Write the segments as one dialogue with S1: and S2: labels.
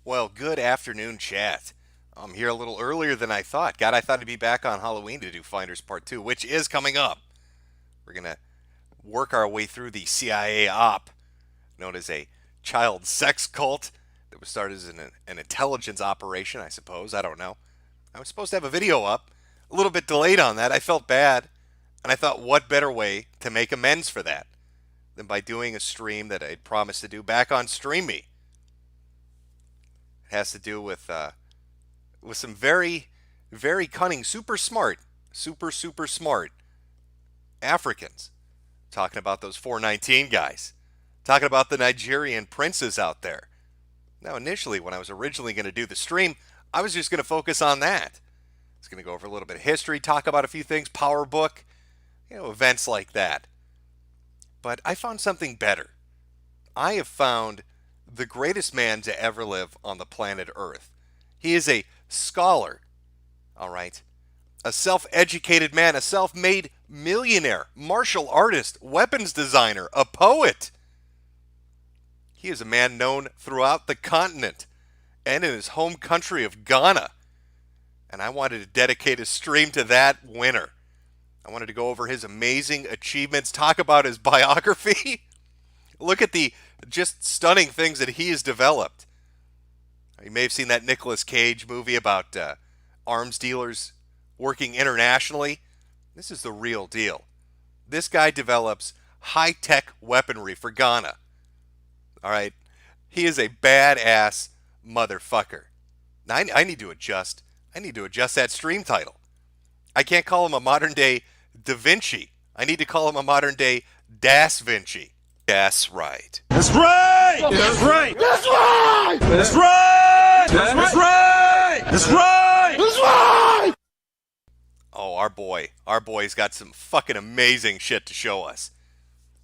S1: Well, good afternoon, chat. I'm here a little earlier than I thought. God, I thought I'd be back on Halloween to do Finders Part 2, which is coming up. We're going to work our way through the CIA op, known as a child sex cult that was started as an intelligence operation, I suppose. I don't know. I was supposed to have a video up, a little bit delayed on that. I felt bad, and I thought, what better way to make amends for that than by doing a stream that I'd promised to do back on Stream Me. It has to do with some very, very cunning, super smart, super smart Africans. Talking about those 419 guys. Talking about the Nigerian princes out there. Now, initially, when I was originally going to do the stream, I was just going to focus on that. I was going to go over a little bit of history, talk about a few things, power book, events like that. But I found something better. I have found the greatest man to ever live on the planet Earth. He is a scholar, all right? A self-educated man, a self-made millionaire, martial artist, weapons designer, a poet. He is a man known throughout the continent and in his home country of Ghana. And I wanted to dedicate a stream to that winner. I wanted to go over his amazing achievements, talk about his biography. Look at the just stunning things that he has developed. You may have seen that Nicolas Cage movie about arms dealers working internationally. This is the real deal. This guy develops high-tech weaponry for Ghana. All right? He is a badass motherfucker. Now, I need to adjust. I need to adjust that stream title. I can't call him a modern-day Da Vinci. I need to call him a modern-day Das Vinci. That's right.
S2: That's right! That's right! That's right! That's right! That's right! That's right! That's right!
S1: Oh, our boy's got some fucking amazing shit to show us.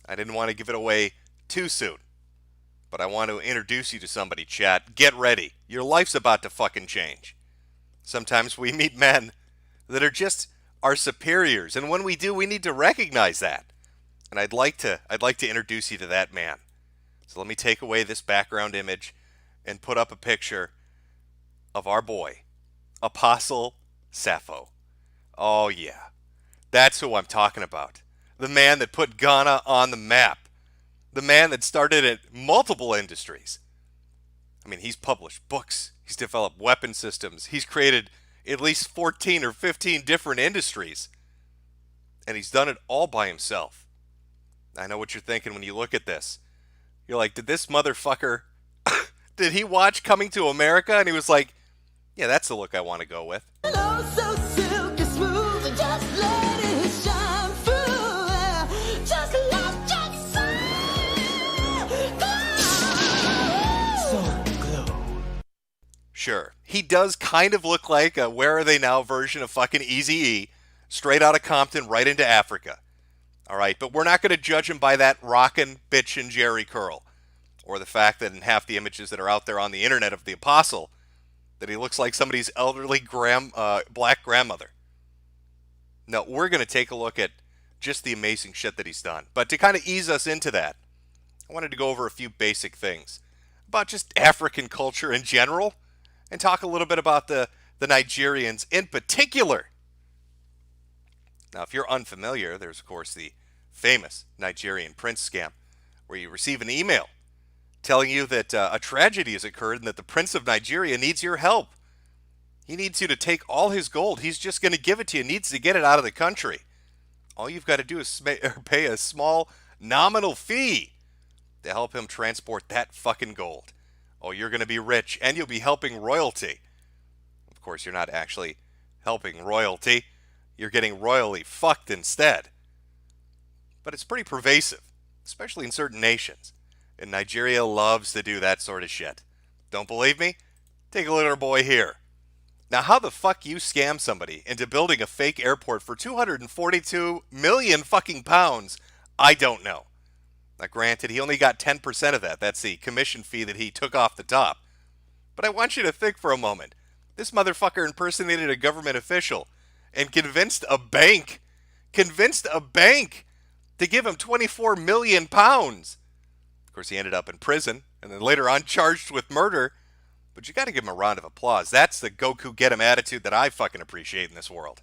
S1: I didn't want to give it away too soon, but I want to introduce you to somebody, chat. Get ready. Your life's about to fucking change. Sometimes we meet men that are just our superiors, and when we do, we need to recognize that. And I'd like to introduce you to that man. So let me take away this background image and put up a picture of our boy, Apostle Sappho. Oh yeah, that's who I'm talking about. The man that put Ghana on the map. The man that started at multiple industries. I mean, he's published books. He's developed weapon systems. He's created at least 14 or 15 different industries. And he's done it all by himself. I know what you're thinking when you look at this. You're like, did this motherfucker, did he watch Coming to America? And he was like, yeah, that's the look I want to go with.
S3: Hello, so silky smooth, and just let it shine through. Just let your soul glow.
S1: Sure, he does kind of look like a Where Are They Now version of fucking Eazy-E, straight out of Compton, right into Africa. All right, but we're not going to judge him by that rockin' bitchin' Jerry curl, or the fact that in half the images that are out there on the internet of the Apostle, that he looks like somebody's elderly black grandmother. No, we're going to take a look at just the amazing shit that he's done. But to kind of ease us into that, I wanted to go over a few basic things about just African culture in general, and talk a little bit about the Nigerians in particular. Now, if you're unfamiliar, there's, of course, the famous Nigerian prince scam, where you receive an email telling you that a tragedy has occurred and that the Prince of Nigeria needs your help. He needs you to take all his gold. He's just going to give it to you. Needs to get it out of the country. All you've got to do is pay a small nominal fee to help him transport that fucking gold. Oh, you're going to be rich, and you'll be helping royalty. Of course, you're not actually helping royalty. You're getting royally fucked instead. But it's pretty pervasive, especially in certain nations. And Nigeria loves to do that sort of shit. Don't believe me? Take a look at our boy here. Now, how the fuck you scam somebody into building a fake airport for 242 million fucking pounds, I don't know. Now, granted, he only got 10% of that. That's the commission fee that he took off the top. But I want you to think for a moment. This motherfucker impersonated a government official and convinced a bank to give him 24 million pounds. Of course, he ended up in prison and then later on charged with murder. But you got to give him a round of applause. That's the Goku get him attitude that I fucking appreciate in this world.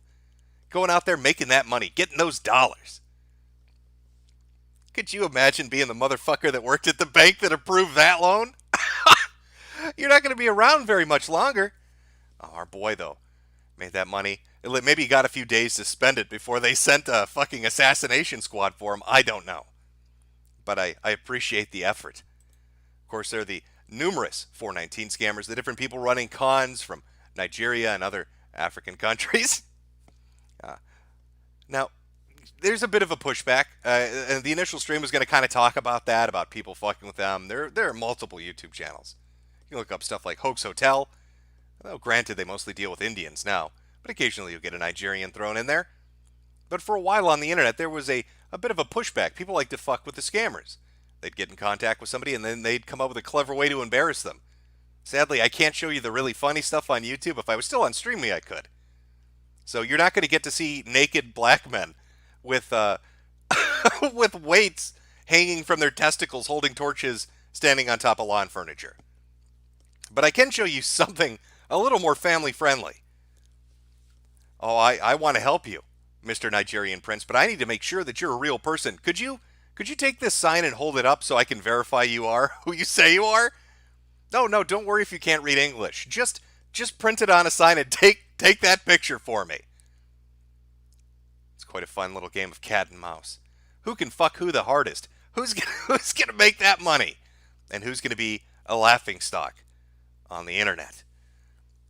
S1: Going out there making that money, getting those dollars. Could you imagine being the motherfucker that worked at the bank that approved that loan? You're not going to be around very much longer. Oh, our boy, though, made that money. Maybe he got a few days to spend it before they sent a fucking assassination squad for him. I don't know. But I appreciate the effort. Of course, there are the numerous 419 scammers, the different people running cons from Nigeria and other African countries. Now, there's a bit of a pushback. And the initial stream was going to kind of talk about that, about people fucking with them. There are multiple YouTube channels. You can look up stuff like Hoax Hotel. Well, granted, they mostly deal with Indians now, but occasionally you'll get a Nigerian thrown in there. But for a while on the internet, there was a bit of a pushback. People like to fuck with the scammers. They'd get in contact with somebody, and then they'd come up with a clever way to embarrass them. Sadly, I can't show you the really funny stuff on YouTube. If I was still on Streamy, I could. So you're not going to get to see naked black men with with weights hanging from their testicles, holding torches, standing on top of lawn furniture. But I can show you something a little more family-friendly. Oh, I want to help you, Mr. Nigerian Prince, but I need to make sure that you're a real person. Could you take this sign and hold it up so I can verify you are who you say you are? No, don't worry if you can't read English. Just print it on a sign and take that picture for me. It's quite a fun little game of cat and mouse. Who can fuck who the hardest? Who's gonna make that money? And who's gonna be a laughingstock on the internet?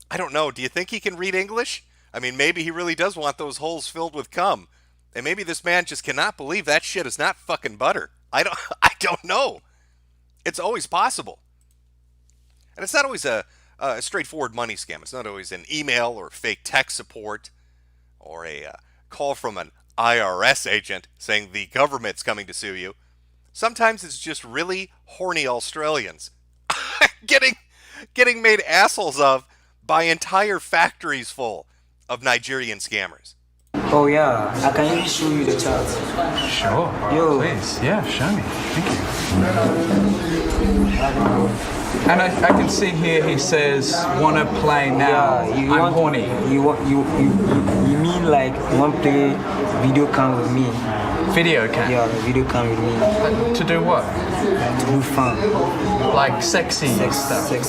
S1: I don't know. Do you think he can read English? I mean, maybe he really does want those holes filled with cum. And maybe this man just cannot believe that shit is not fucking butter. I don't know. It's always possible. And it's not always a straightforward money scam. It's not always an email or fake tech support or a call from an IRS agent saying the government's coming to sue you. Sometimes it's just really horny Australians getting made assholes of by entire factories full of Nigerian scammers.
S4: Oh yeah, I can even show you the chart.
S2: Sure.
S4: Yo.
S2: Please. Yeah, show me. Thank you. And I can see here he says, wanna play now.
S4: Yeah,
S2: I'm horny.
S4: You mean like you want to play video cam with me?
S2: Video cam?
S4: Yeah, video cam with me.
S2: To do what?
S4: To do fun.
S2: Like sexy stuff?
S4: Sex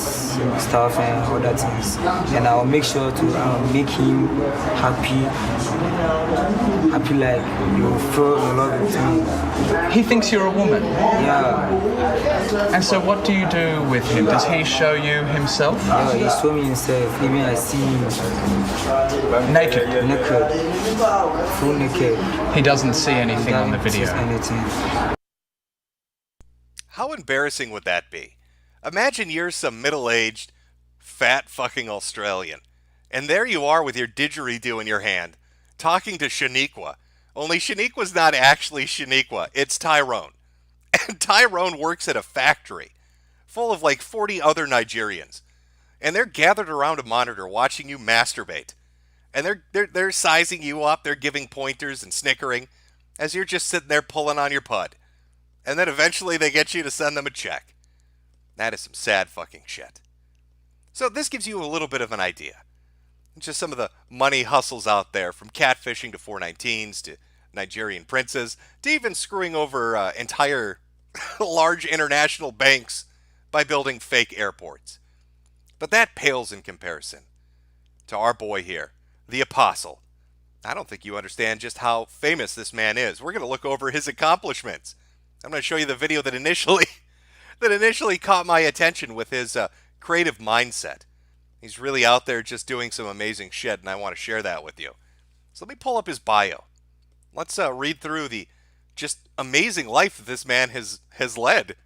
S4: stuff and all that things. And I'll make sure to make him happy. Happy like you feel a lot with me.
S2: He thinks you're a woman.
S4: Yeah.
S2: And so what do you do with him? Does he show you himself?
S4: Yeah, he showed me himself. Even I see him
S2: Naked?
S4: naked. Full naked.
S2: He doesn't see anything on the video.
S4: Anything.
S1: How embarrassing would that be? Imagine you're some middle-aged, fat fucking Australian, and there you are with your didgeridoo in your hand, talking to Shaniqua. Only Shaniqua's not actually Shaniqua, it's Tyrone. And Tyrone works at a factory full of like 40 other Nigerians. And they're gathered around a monitor watching you masturbate. And they're sizing you up, they're giving pointers and snickering as you're just sitting there pulling on your pud. And then eventually they get you to send them a check. That is some sad fucking shit. So this gives you a little bit of an idea. Just some of the money hustles out there, from catfishing to 419s to Nigerian princes to even screwing over entire large international banks by building fake airports. But that pales in comparison to our boy here, the Apostle. I don't think you understand just how famous this man is. We're going to look over his accomplishments. I'm going to show you the video that initially caught my attention with his creative mindset. He's really out there just doing some amazing shit, and I want to share that with you. So let me pull up his bio. Let's read through the just amazing life that this man has led.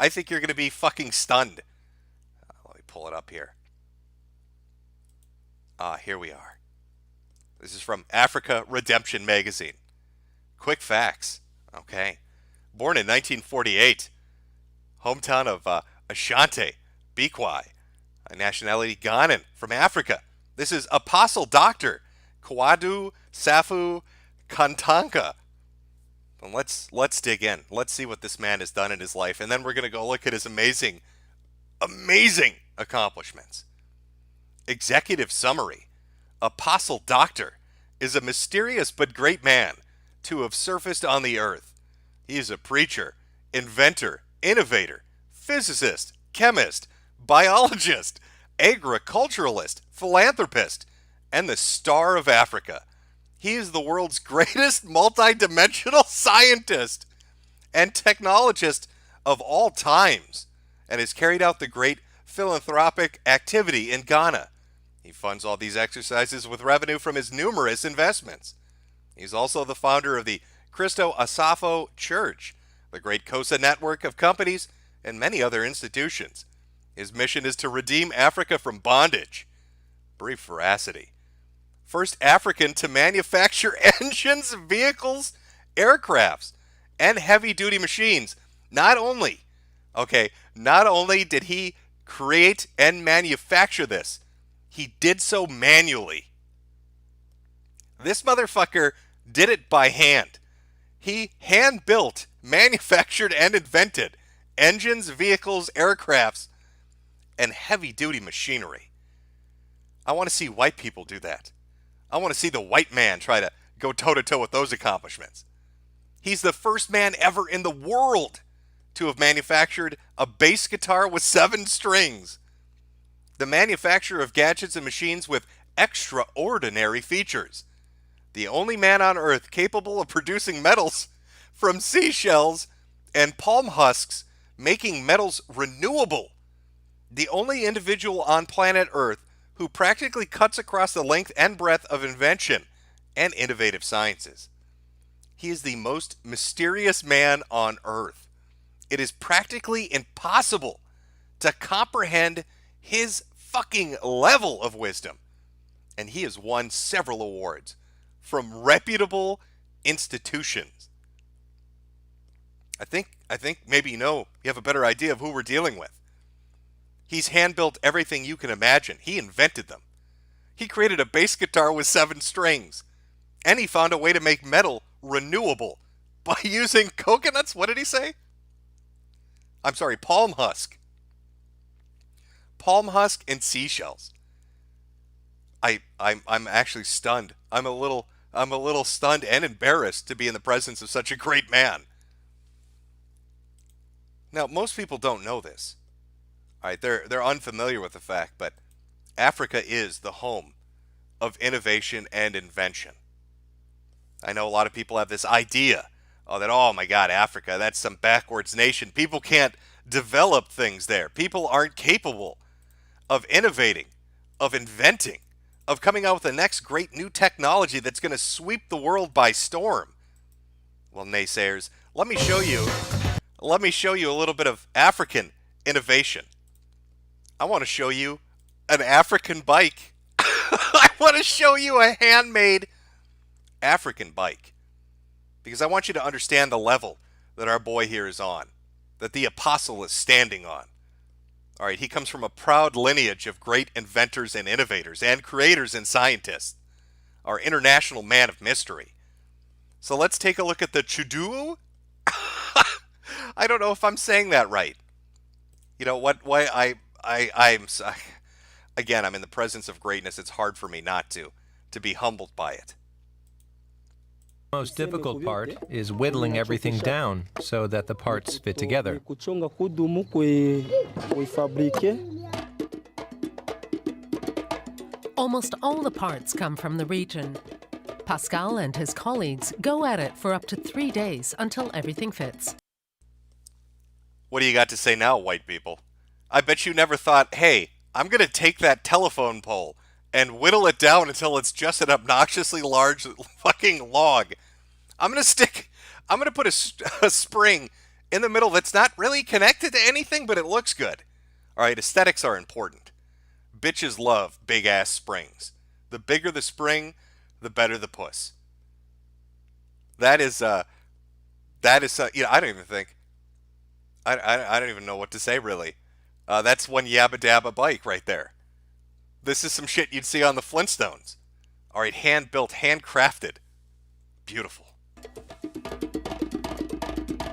S1: I think you're going to be fucking stunned. Let me pull it up here. Here we are. This is from Africa Redemption Magazine. Quick facts. Okay. Born in 1948. Hometown of Ashanti, Bikwai. Nationality Ghanan, from Africa. This is Apostle Dr. Kwadu Safu Kantanka. And let's dig in. Let's see what this man has done in his life. And then we're going to go look at his amazing accomplishments. Executive summary: Apostle Doctor is a mysterious but great man to have surfaced on the earth. He is a preacher, inventor, innovator, physicist, chemist, biologist, agriculturalist, philanthropist, and the star of Africa. He is the world's greatest multidimensional scientist and technologist of all times, and has carried out the great philanthropic activity in Ghana. He funds all these exercises with revenue from his numerous investments. He's also the founder of the Cristo Asafo Church, the Great Kosa network of companies, and many other institutions. His mission is to redeem Africa from bondage. Brief veracity. First African to manufacture engines, vehicles, aircrafts, and heavy-duty machines. Not only did he create and manufacture this, he did so manually. This motherfucker did it by hand. He hand-built, manufactured, and invented engines, vehicles, aircrafts, and heavy-duty machinery. I want to see white people do that. I want to see the white man try to go toe-to-toe with those accomplishments. He's the first man ever in the world to have manufactured a bass guitar with 7 strings. The manufacturer of gadgets and machines with extraordinary features. The only man on Earth capable of producing metals from seashells and palm husks, making metals renewable. The only individual on planet Earth who practically cuts across the length and breadth of invention and innovative sciences. He is the most mysterious man on Earth. It is practically impossible to comprehend his fucking level of wisdom. And he has won several awards from reputable institutions. I think maybe you have a better idea of who we're dealing with. He's hand-built everything you can imagine. He invented them. He created a bass guitar with 7 strings. And he found a way to make metal renewable by using coconuts. What did he say? I'm sorry, palm husk. Palm husk and seashells. I'm actually stunned. I'm a little stunned and embarrassed to be in the presence of such a great man. Now, most people don't know this. All right, they're unfamiliar with the fact, but Africa is the home of innovation and invention. I know a lot of people have this idea, that, oh my God, Africa, that's some backwards nation. People can't develop things there. People aren't capable of innovating, of inventing, of coming out with the next great new technology that's going to sweep the world by storm. Well, naysayers, let me show you a little bit of African innovation. I want to show you an African bike. I want to show you a handmade African bike. Because I want you to understand the level that our boy here is on, that the apostle is standing on. All right, he comes from a proud lineage of great inventors and innovators and creators and scientists. Our international man of mystery. So let's take a look at the Chudu. I don't know if I'm saying that right. You know what? Why I'm again, I'm in the presence of greatness. It's hard for me not to be humbled by it.
S5: The most difficult part is whittling everything down so that the parts fit together.
S6: Almost all the parts come from the region. Pascal and his colleagues go at it for up to 3 days until everything fits.
S1: What do you got to say now, white people? I bet you never thought, hey, I'm going to take that telephone pole and whittle it down until it's just an obnoxiously large fucking log. I'm going to put a spring in the middle that's not really connected to anything, but it looks good. All right, aesthetics are important. Bitches love big-ass springs. The bigger the spring, the better the puss. I don't even know what to say, really. That's one yabba dabba bike right there. This is some shit you'd see on the Flintstones. All right, hand-built, handcrafted. Beautiful.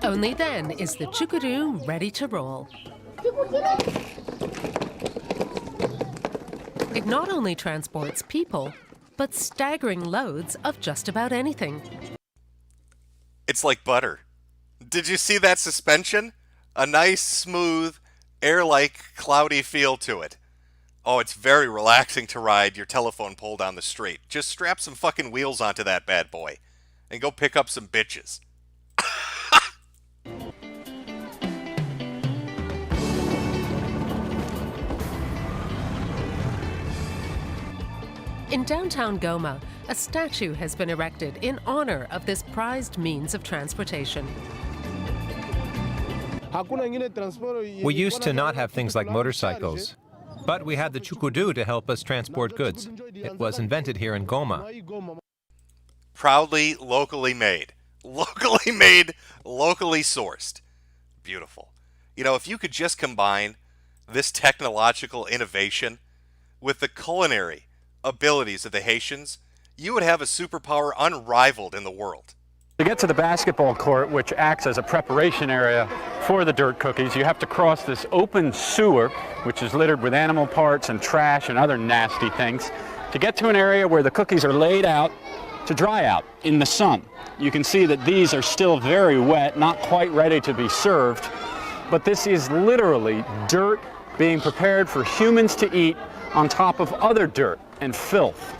S6: Only then is the chukuru ready to roll. It not only transports people, but staggering loads of just about anything.
S1: It's like butter. Did you see that suspension? A nice, smooth, air-like, cloudy feel to it. Oh, it's very relaxing to ride your telephone pole down the street. Just strap some fucking wheels onto that bad boy and go pick up some bitches.
S6: In downtown Goma, a statue has been erected in honor of this prized means of transportation.
S5: We used to not have things like motorcycles, but we had the chukudu to help us transport goods. It was invented here in Goma.
S1: Proudly locally made. Locally made, locally sourced. Beautiful. You know, if you could just combine this technological innovation with the culinary abilities of the Haitians, you would have a superpower unrivaled in the world.
S7: To get to the basketball court, which acts as a preparation area for the dirt cookies, you have to cross this open sewer, which is littered with animal parts and trash and other nasty things, to get to an area where the cookies are laid out to dry out in the sun. You can see that these are still very wet, not quite ready to be served, but this is literally dirt being prepared for humans to eat on top of other dirt and filth.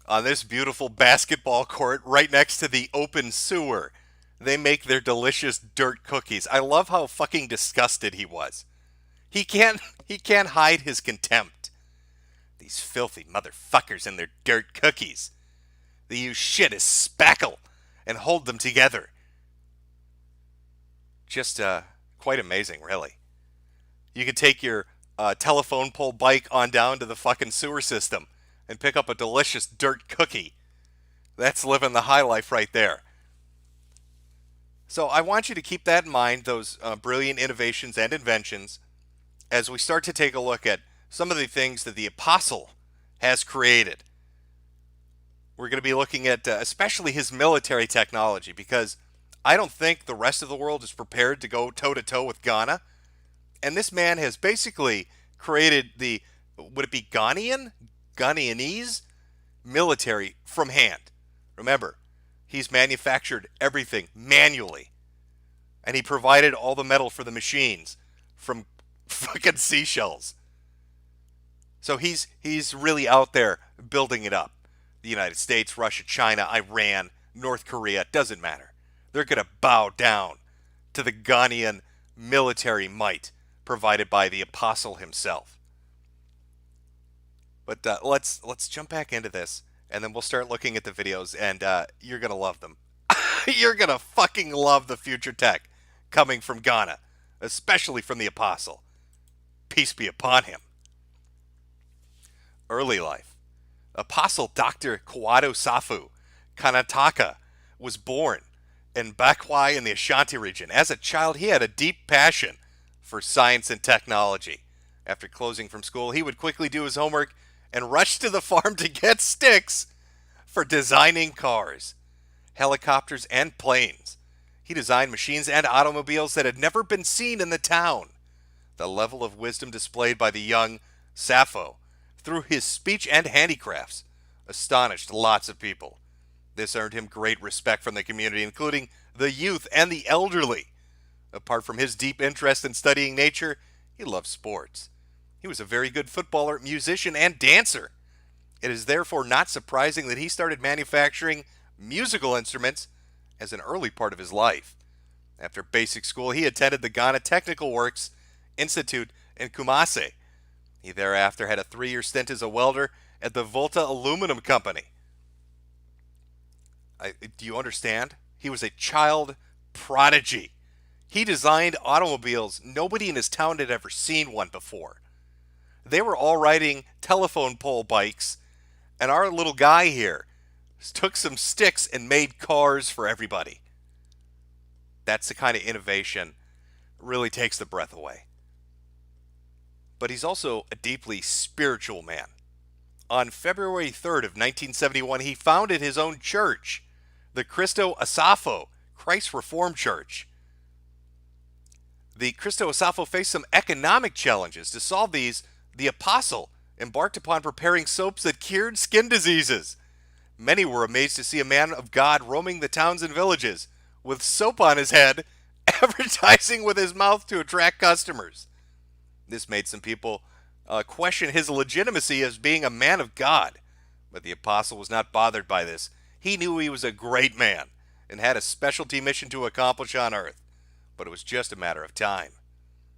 S1: On this beautiful basketball court right next to the open sewer, they make their delicious dirt cookies. I love how fucking disgusted he was. He can't hide his contempt. These filthy motherfuckers and their dirt cookies. They use shit as spackle and hold them together. Just quite amazing, really. You could take your telephone pole bike on down to the fucking sewer system and pick up a delicious dirt cookie. That's living the high life right there. So I want you to keep that in mind, those brilliant innovations and inventions, as we start to take a look at some of the things that the apostle has created. We're going to be looking at especially his military technology, because I don't think the rest of the world is prepared to go toe-to-toe with Ghana. And this man has basically created the, would it be Ghanaianese military from hand. Remember, he's manufactured everything manually. And he provided all the metal for the machines from fucking seashells. So he's really out there building it up. The United States, Russia, China, Iran, North Korea, doesn't matter. They're going to bow down to the Ghanaian military might provided by the apostle himself. But let's jump back into this, and then we'll start looking at the videos, and you're going to love them. You're going to fucking love the future tech coming from Ghana, especially from the apostle. Peace be upon him. Early life. Apostle Dr. Kawado Safu Kanataka was born in Bakwai in the Ashanti region. As a child, he had a deep passion for science and technology. After closing from school, he would quickly do his homework and rush to the farm to get sticks for designing cars, helicopters, and planes. He designed machines and automobiles that had never been seen in the town. The level of wisdom displayed by the young Sappho through his speech and handicrafts astonished lots of people. This earned him great respect from the community, including the youth and the elderly. Apart from his deep interest in studying nature, he loved sports. He was a very good footballer, musician, and dancer. It is therefore not surprising that he started manufacturing musical instruments as an early part of his life. After basic school, he attended the Ghana Technical Works Institute in Kumasi. He thereafter had a 3-year stint as a welder at the Volta Aluminum Company. Do you understand? He was a child prodigy. He designed automobiles nobody in his town had ever seen one before. They were all riding telephone pole bikes, and our little guy here took some sticks and made cars for everybody. That's the kind of innovation that really takes the breath away. But he's also a deeply spiritual man. On February 3rd of 1971, he founded his own church, the Cristo Asafo Christ Reformed Church. The Cristo Asafo faced some economic challenges. To solve these, the apostle embarked upon preparing soaps that cured skin diseases. Many were amazed to see a man of God roaming the towns and villages with soap on his head, advertising with his mouth to attract customers. This made some people question his legitimacy as being a man of God. But the apostle was not bothered by this. He knew he was a great man and had a specialty mission to accomplish on earth. But it was just a matter of time.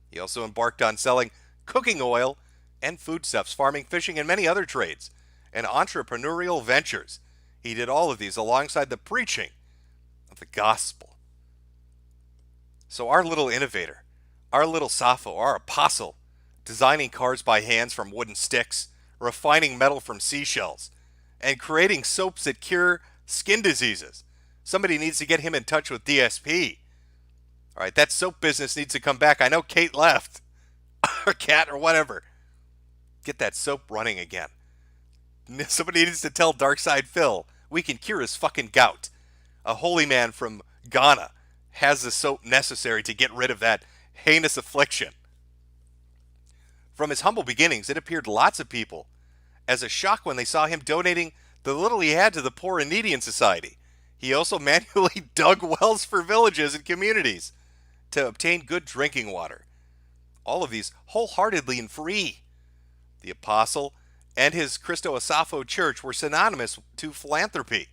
S1: He also embarked on selling cooking oil and foodstuffs, farming, fishing, and many other trades and entrepreneurial ventures. He did all of these alongside the preaching of the gospel. So our little innovator, our little Sappho, our apostle, designing cars by hands from wooden sticks, refining metal from seashells, and creating soaps that cure skin diseases. Somebody needs to get him in touch with DSP. All right, that soap business needs to come back. I know Kate left, or Kat, or whatever. Get that soap running again. Somebody needs to tell Darkside Phil we can cure his fucking gout. A holy man from Ghana has the soap necessary to get rid of that heinous affliction. From his humble beginnings, it appeared lots of people as a shock when they saw him donating the little he had to the poor and needy in society. He also manually dug wells for villages and communities to obtain good drinking water. All of these wholeheartedly and free. The apostle and his Cristo Asafo church were synonymous to philanthropy.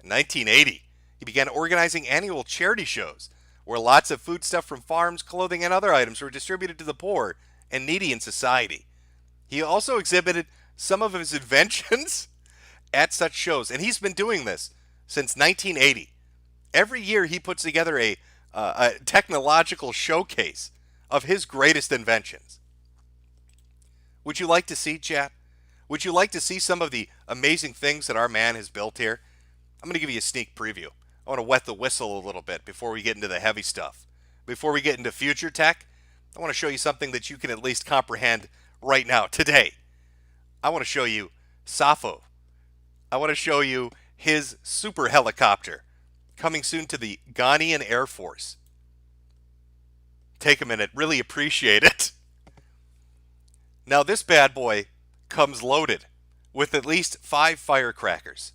S1: In 1980, he began organizing annual charity shows where lots of foodstuff from farms, clothing, and other items were distributed to the poor and needy in society. He also exhibited some of his inventions at such shows, and he's been doing this since 1980. Every year he puts together a technological showcase of his greatest inventions. Would you like to see, chat? Would you like to see some of the amazing things that our man has built here? I'm going to give you a sneak preview. I want to wet the whistle a little bit before we get into the heavy stuff. Before we get into future tech, I want to show you something that you can at least comprehend right now, today. I want to show you Sappho. I want to show you his super helicopter coming soon to the Ghanaian Air Force. Take a minute, really appreciate it. Now this bad boy comes loaded with at least 5 firecrackers.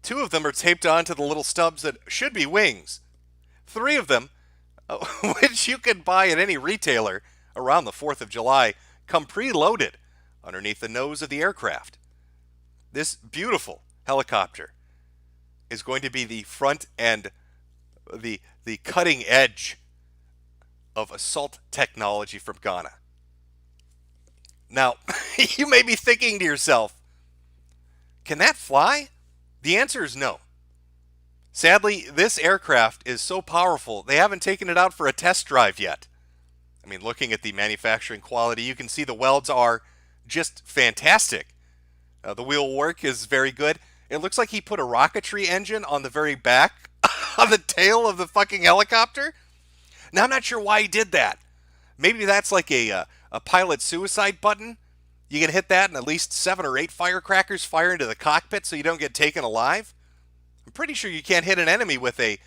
S1: 2 of them are taped onto the little stubs that should be wings. 3 of them, which you can buy at any retailer around the 4th of July, come preloaded underneath the nose of the aircraft. This beautiful helicopter is going to be the front and the cutting edge of assault technology from Ghana. Now, you may be thinking to yourself, can that fly? The answer is no. Sadly, this aircraft is so powerful, they haven't taken it out for a test drive yet. I mean, looking at the manufacturing quality, you can see the welds are just fantastic. The wheel work is very good. It looks like he put a rocketry engine on the very back, on the tail of the fucking helicopter. Now, I'm not sure why he did that. Maybe that's like a pilot suicide button. You can hit that and at least 7 or 8 firecrackers fire into the cockpit so you don't get taken alive. I'm pretty sure you can't hit an enemy with a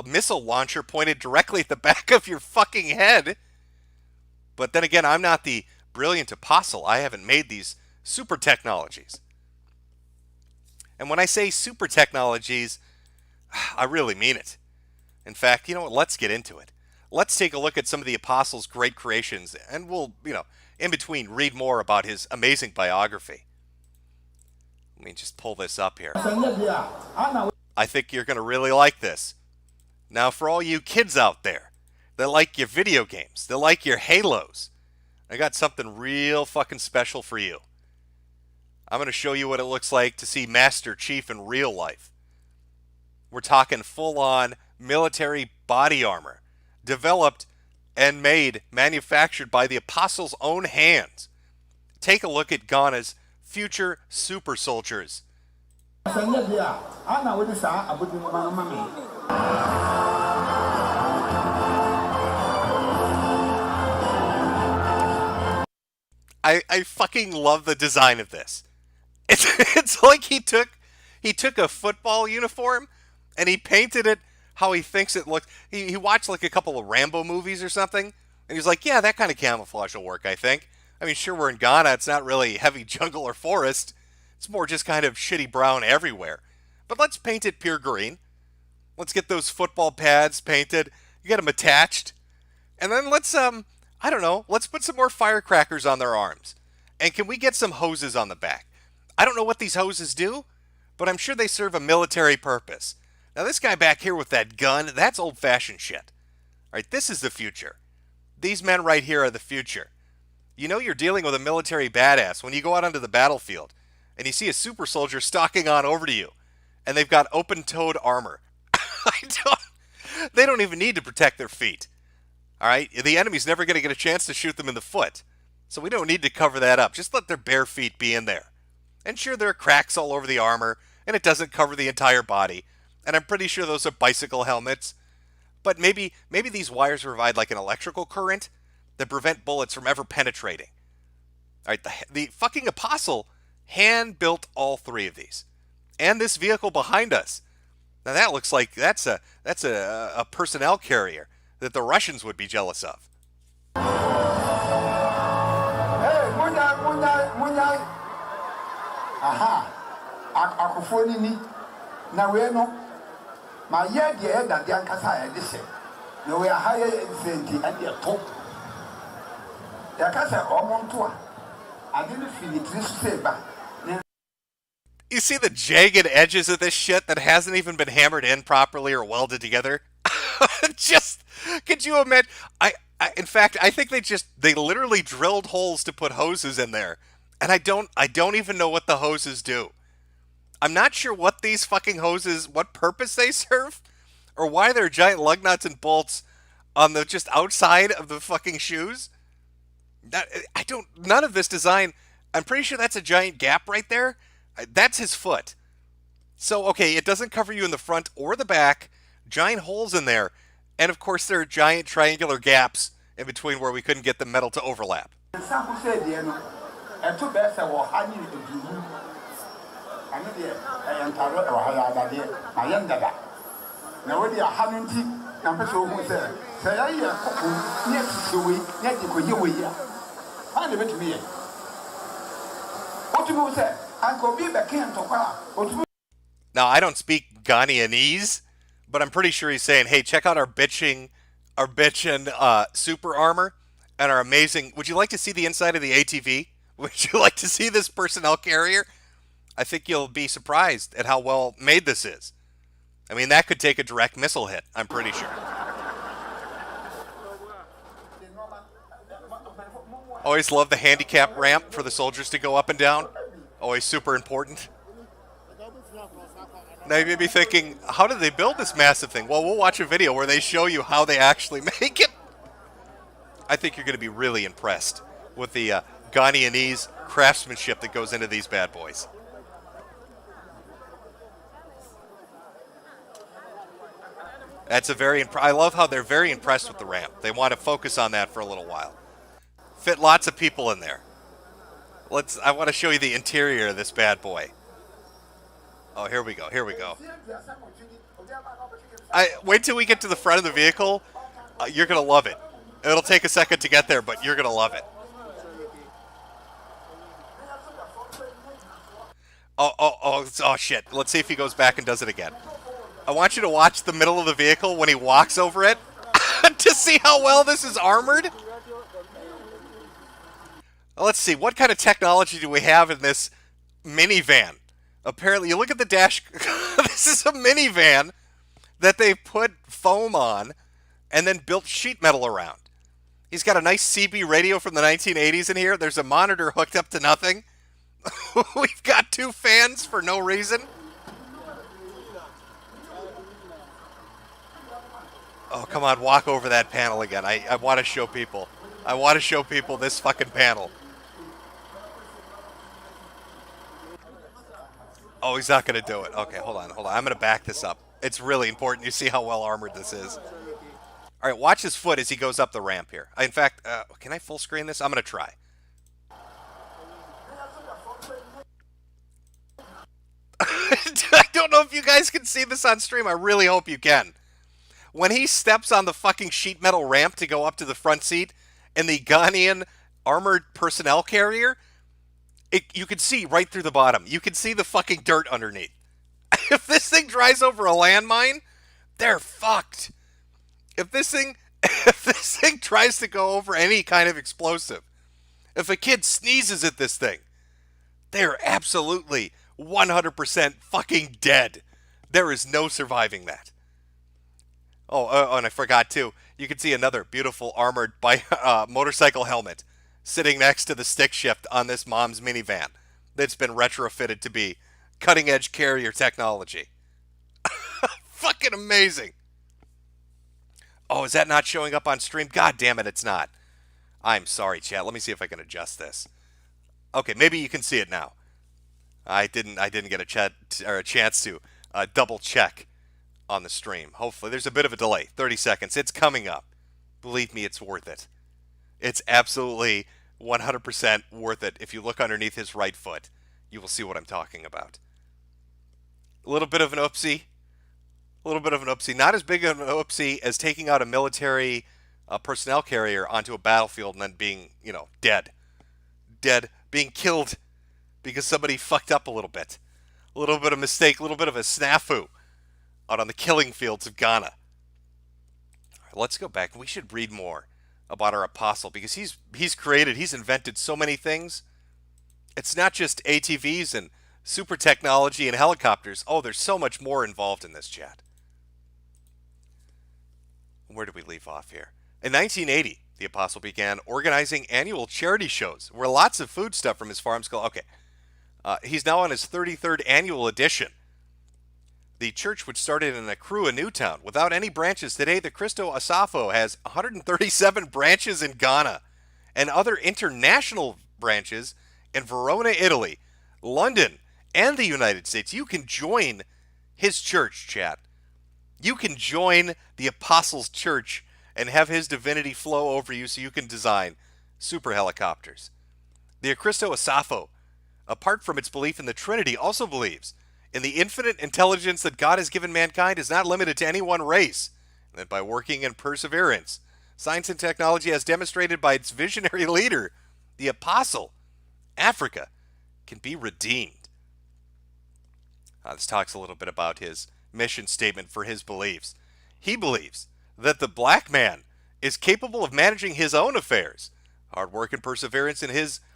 S1: missile launcher pointed directly at the back of your fucking head. But then again, I'm not the brilliant apostle. I haven't made these super technologies. And when I say super technologies, I really mean it. In fact, you know what? Let's get into it. Let's take a look at some of the apostle's great creations, and we'll, in between, read more about his amazing biography. Let me just pull this up here. I think you're going to really like this. Now, for all you kids out there that like your video games, that like your Halos, I got something real fucking special for you. I'm going to show you what it looks like to see Master Chief in real life. We're talking full-on military body armor, developed and manufactured by the apostle's own hands. Take a look at Ghana's future super soldiers. I fucking love the design of this. It's like he took a football uniform and he painted it how he thinks it looks. He watched like a couple of Rambo movies or something, and he's like, yeah, that kind of camouflage will work, I think. I mean, sure, we're in Ghana. It's not really heavy jungle or forest. It's more just kind of shitty brown everywhere. But let's paint it pure green. Let's get those football pads painted. You get them attached. And then let's, I don't know, let's put some more firecrackers on their arms. And can we get some hoses on the back? I don't know what these hoses do, but I'm sure they serve a military purpose. Now, this guy back here with that gun, that's old-fashioned shit. All right, this is the future. These men right here are the future. You know you're dealing with a military badass when you go out onto the battlefield and you see a super soldier stalking on over to you, and they've got open-toed armor. They don't even need to protect their feet. All right, the enemy's never going to get a chance to shoot them in the foot, so we don't need to cover that up. Just let their bare feet be in there. And sure, there are cracks all over the armor, and it doesn't cover the entire body. And I'm pretty sure those are bicycle helmets. But maybe these wires provide like an electrical current that prevent bullets from ever penetrating. All right, the fucking Apostle hand-built all three of these. And this vehicle behind us. Now that looks like that's a personnel carrier that the Russians would be jealous of.
S8: Hey, munya. Aha. Akufoni ni. Na we no. Ma ye de e da de ankasa e de se. Na we aha ye senti e de to. Ya kasa omonto a. Ade no filitri se ba.
S1: You see the jagged edges of this shit that hasn't even been hammered in properly or welded together? Just, could you imagine? In fact, I think they literally drilled holes to put hoses in there. And I don't even know what the hoses do. I'm not sure what these fucking hoses, what purpose they serve, or why there are giant lug nuts and bolts on the just outside of the fucking shoes. None of this design, I'm pretty sure that's a giant gap right there. That's his foot. So, okay, it doesn't cover you in the front or the back. Giant holes in there. And, of course, there are giant triangular gaps in between where we couldn't get the metal to overlap. Now, I don't speak Ghanaianese, but I'm pretty sure he's saying, hey, check out our bitchin' super armor and our amazing... Would you like to see the inside of the ATV? Would you like to see this personnel carrier? I think you'll be surprised at how well made this is. I mean, that could take a direct missile hit, I'm pretty sure. Always love the handicap ramp for the soldiers to go up and down. Always super important. Now you may be thinking, how did they build this massive thing? Well, we'll watch a video where they show you how they actually make it. I think you're going to be really impressed with the Ghanaianese craftsmanship that goes into these bad boys. I love how they're very impressed with the ramp. They want to focus on that for a little while. Fit lots of people in there. I want to show you the interior of this bad boy. Oh, here we go. Wait till we get to the front of the vehicle. You're going to love it. It'll take a second to get there, but you're going to love it. Oh, shit. Let's see if he goes back and does it again. I want you to watch the middle of the vehicle when he walks over it to see how well this is armored. Let's see, what kind of technology do we have in this minivan? Apparently, you look at the dash. This is a minivan that they put foam on and then built sheet metal around. He's got a nice CB radio from the 1980s in here. There's a monitor hooked up to nothing. We've got 2 fans for no reason. Oh, come on, walk over that panel again. I want to show people. I want to show people this fucking panel. Oh, he's not going to do it. Okay, hold on. I'm going to back this up. It's really important you see how well armored this is. All right, watch his foot as he goes up the ramp here. In fact, can I full screen this? I'm going to try. I don't know if you guys can see this on stream. I really hope you can. When he steps on the fucking sheet metal ramp to go up to the front seat, and the Ghanaian armored personnel carrier, you can see right through the bottom. You can see the fucking dirt underneath. If this thing drives over a landmine, they're fucked. If this thing tries to go over any kind of explosive, if a kid sneezes at this thing, they're absolutely 100% fucking dead. There is no surviving that. Oh, and I forgot too. You can see another beautiful armored motorcycle helmet sitting next to the stick shift on this mom's minivan that's been retrofitted to be cutting edge carrier technology. Fucking amazing. Oh, is that not showing up on stream? God damn it, it's not. I'm sorry, chat. Let me see if I can adjust this. Okay, maybe you can see it now. I didn't get a chance to double check on the stream. Hopefully, there's a bit of a delay. 30 seconds. It's coming up. Believe me, it's worth it. It's absolutely 100% worth it. If you look underneath his right foot, you will see what I'm talking about. A little bit of an oopsie. Not as big of an oopsie as taking out a military personnel carrier onto a battlefield and then being, dead. Being killed because somebody fucked up a little bit. A little bit of mistake, a little bit of a snafu out on the killing fields of Ghana. All right, let's go back. We should read more about our apostle because he's invented so many things. It's not just ATVs and super technology and helicopters. Oh, there's so much more involved in this, chat. Where did we leave off here? In 1980, the apostle began organizing annual charity shows where lots of food stuff from his farms go. Okay, he's now on his 33rd annual edition. The church, which started in Accra, Newtown, without any branches today, the Cristo Asafo has 137 branches in Ghana and other international branches in Verona, Italy, London, and the United States. You can join his church, chat. You can join the Apostles' Church and have his divinity flow over you so you can design super helicopters. The Cristo Asafo, apart from its belief in the Trinity, also believes in the infinite intelligence that God has given mankind is not limited to any one race, and that by working in perseverance, science and technology, as demonstrated by its visionary leader, the Apostle, Africa can be redeemed. This talks a little bit about his mission statement for his beliefs. He believes that the black man is capable of managing his own affairs. Hard work and perseverance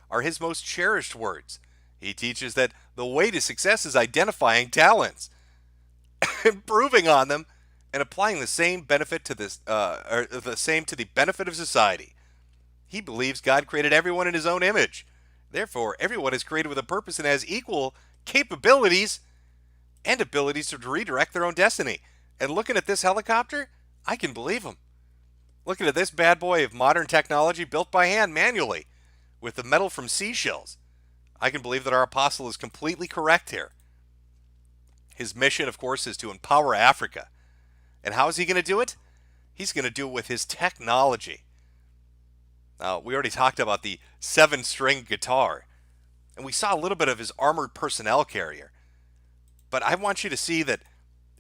S1: are his most cherished words. He teaches that the way to success is identifying talents, improving on them, and applying the same benefit to the benefit of society. He believes God created everyone in his own image. Therefore, everyone is created with a purpose and has equal capabilities and abilities to redirect their own destiny. And looking at this helicopter, I can believe him. Looking at this bad boy of modern technology built by hand manually with the metal from seashells, I can believe that our apostle is completely correct here. His mission, of course, is to empower Africa. And how is he going to do it? He's going to do it with his technology. Now, we already talked about the 7-string guitar, and we saw a little bit of his armored personnel carrier. But I want you to see that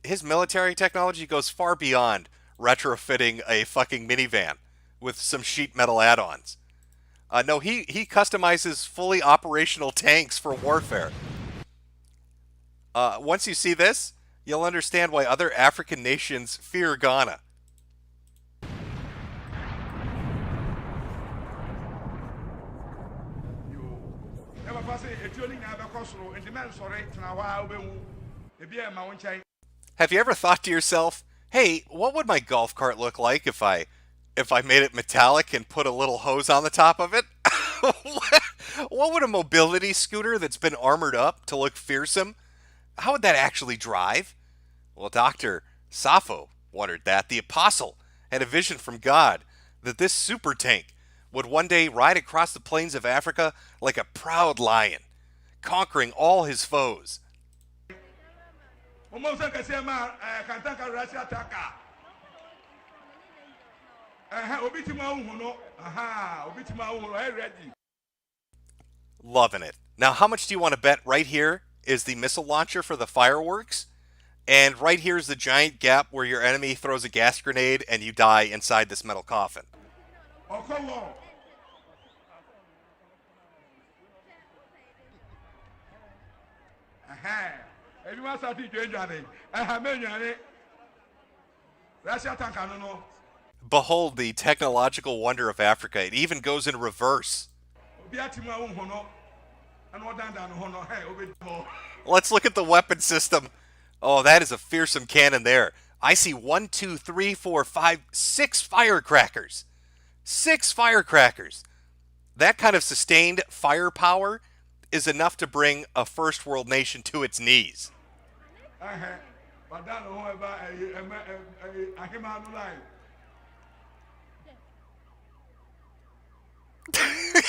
S1: his military technology goes far beyond retrofitting a fucking minivan with some sheet metal add-ons. No, he customizes fully operational tanks for warfare. Once you see this, you'll understand why other African nations fear Ghana. Have you ever thought to yourself, hey, what would my golf cart look like if I made it metallic and put a little hose on the top of it? What would a mobility scooter that's been armored up to look fearsome, how would that actually drive? Well, Dr. Safo wondered that. The apostle had a vision from God that this super tank would one day ride across the plains of Africa like a proud lion, conquering all his foes. Loving it. Now, how much do you want to bet right here is the missile launcher for the fireworks? And right here is the giant gap where your enemy throws a gas grenade and you die inside this metal coffin.
S2: Everyone started to enjoy it. I have many. Russia tank no.
S1: Behold the technological wonder of Africa. It even goes in reverse. Let's look at the weapon system. Oh, that is a fearsome cannon there. I see 1, 2, 3, 4, 5, 6 firecrackers. 6 firecrackers. That kind of sustained firepower is enough to bring a first world nation to its knees.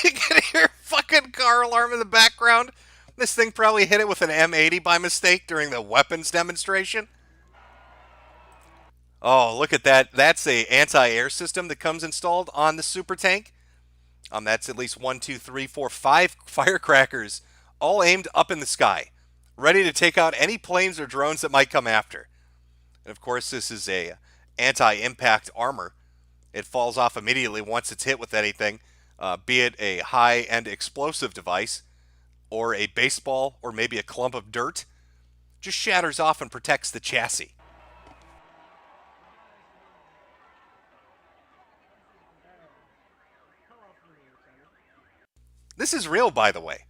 S1: You can hear fucking car alarm in the background. This thing probably hit it with an M80 by mistake during the weapons demonstration. Oh, look at that. That's a anti-air system that comes installed on the super tank. That's at least 1, 2, 3, 4, 5 firecrackers, all aimed up in the sky, ready to take out any planes or drones that might come after. And of course, this is a anti-impact armor. It falls off immediately once it's hit with anything, be it a high-end explosive device, or a baseball, or maybe a clump of dirt. Just shatters off and protects the chassis. This is real, by the way.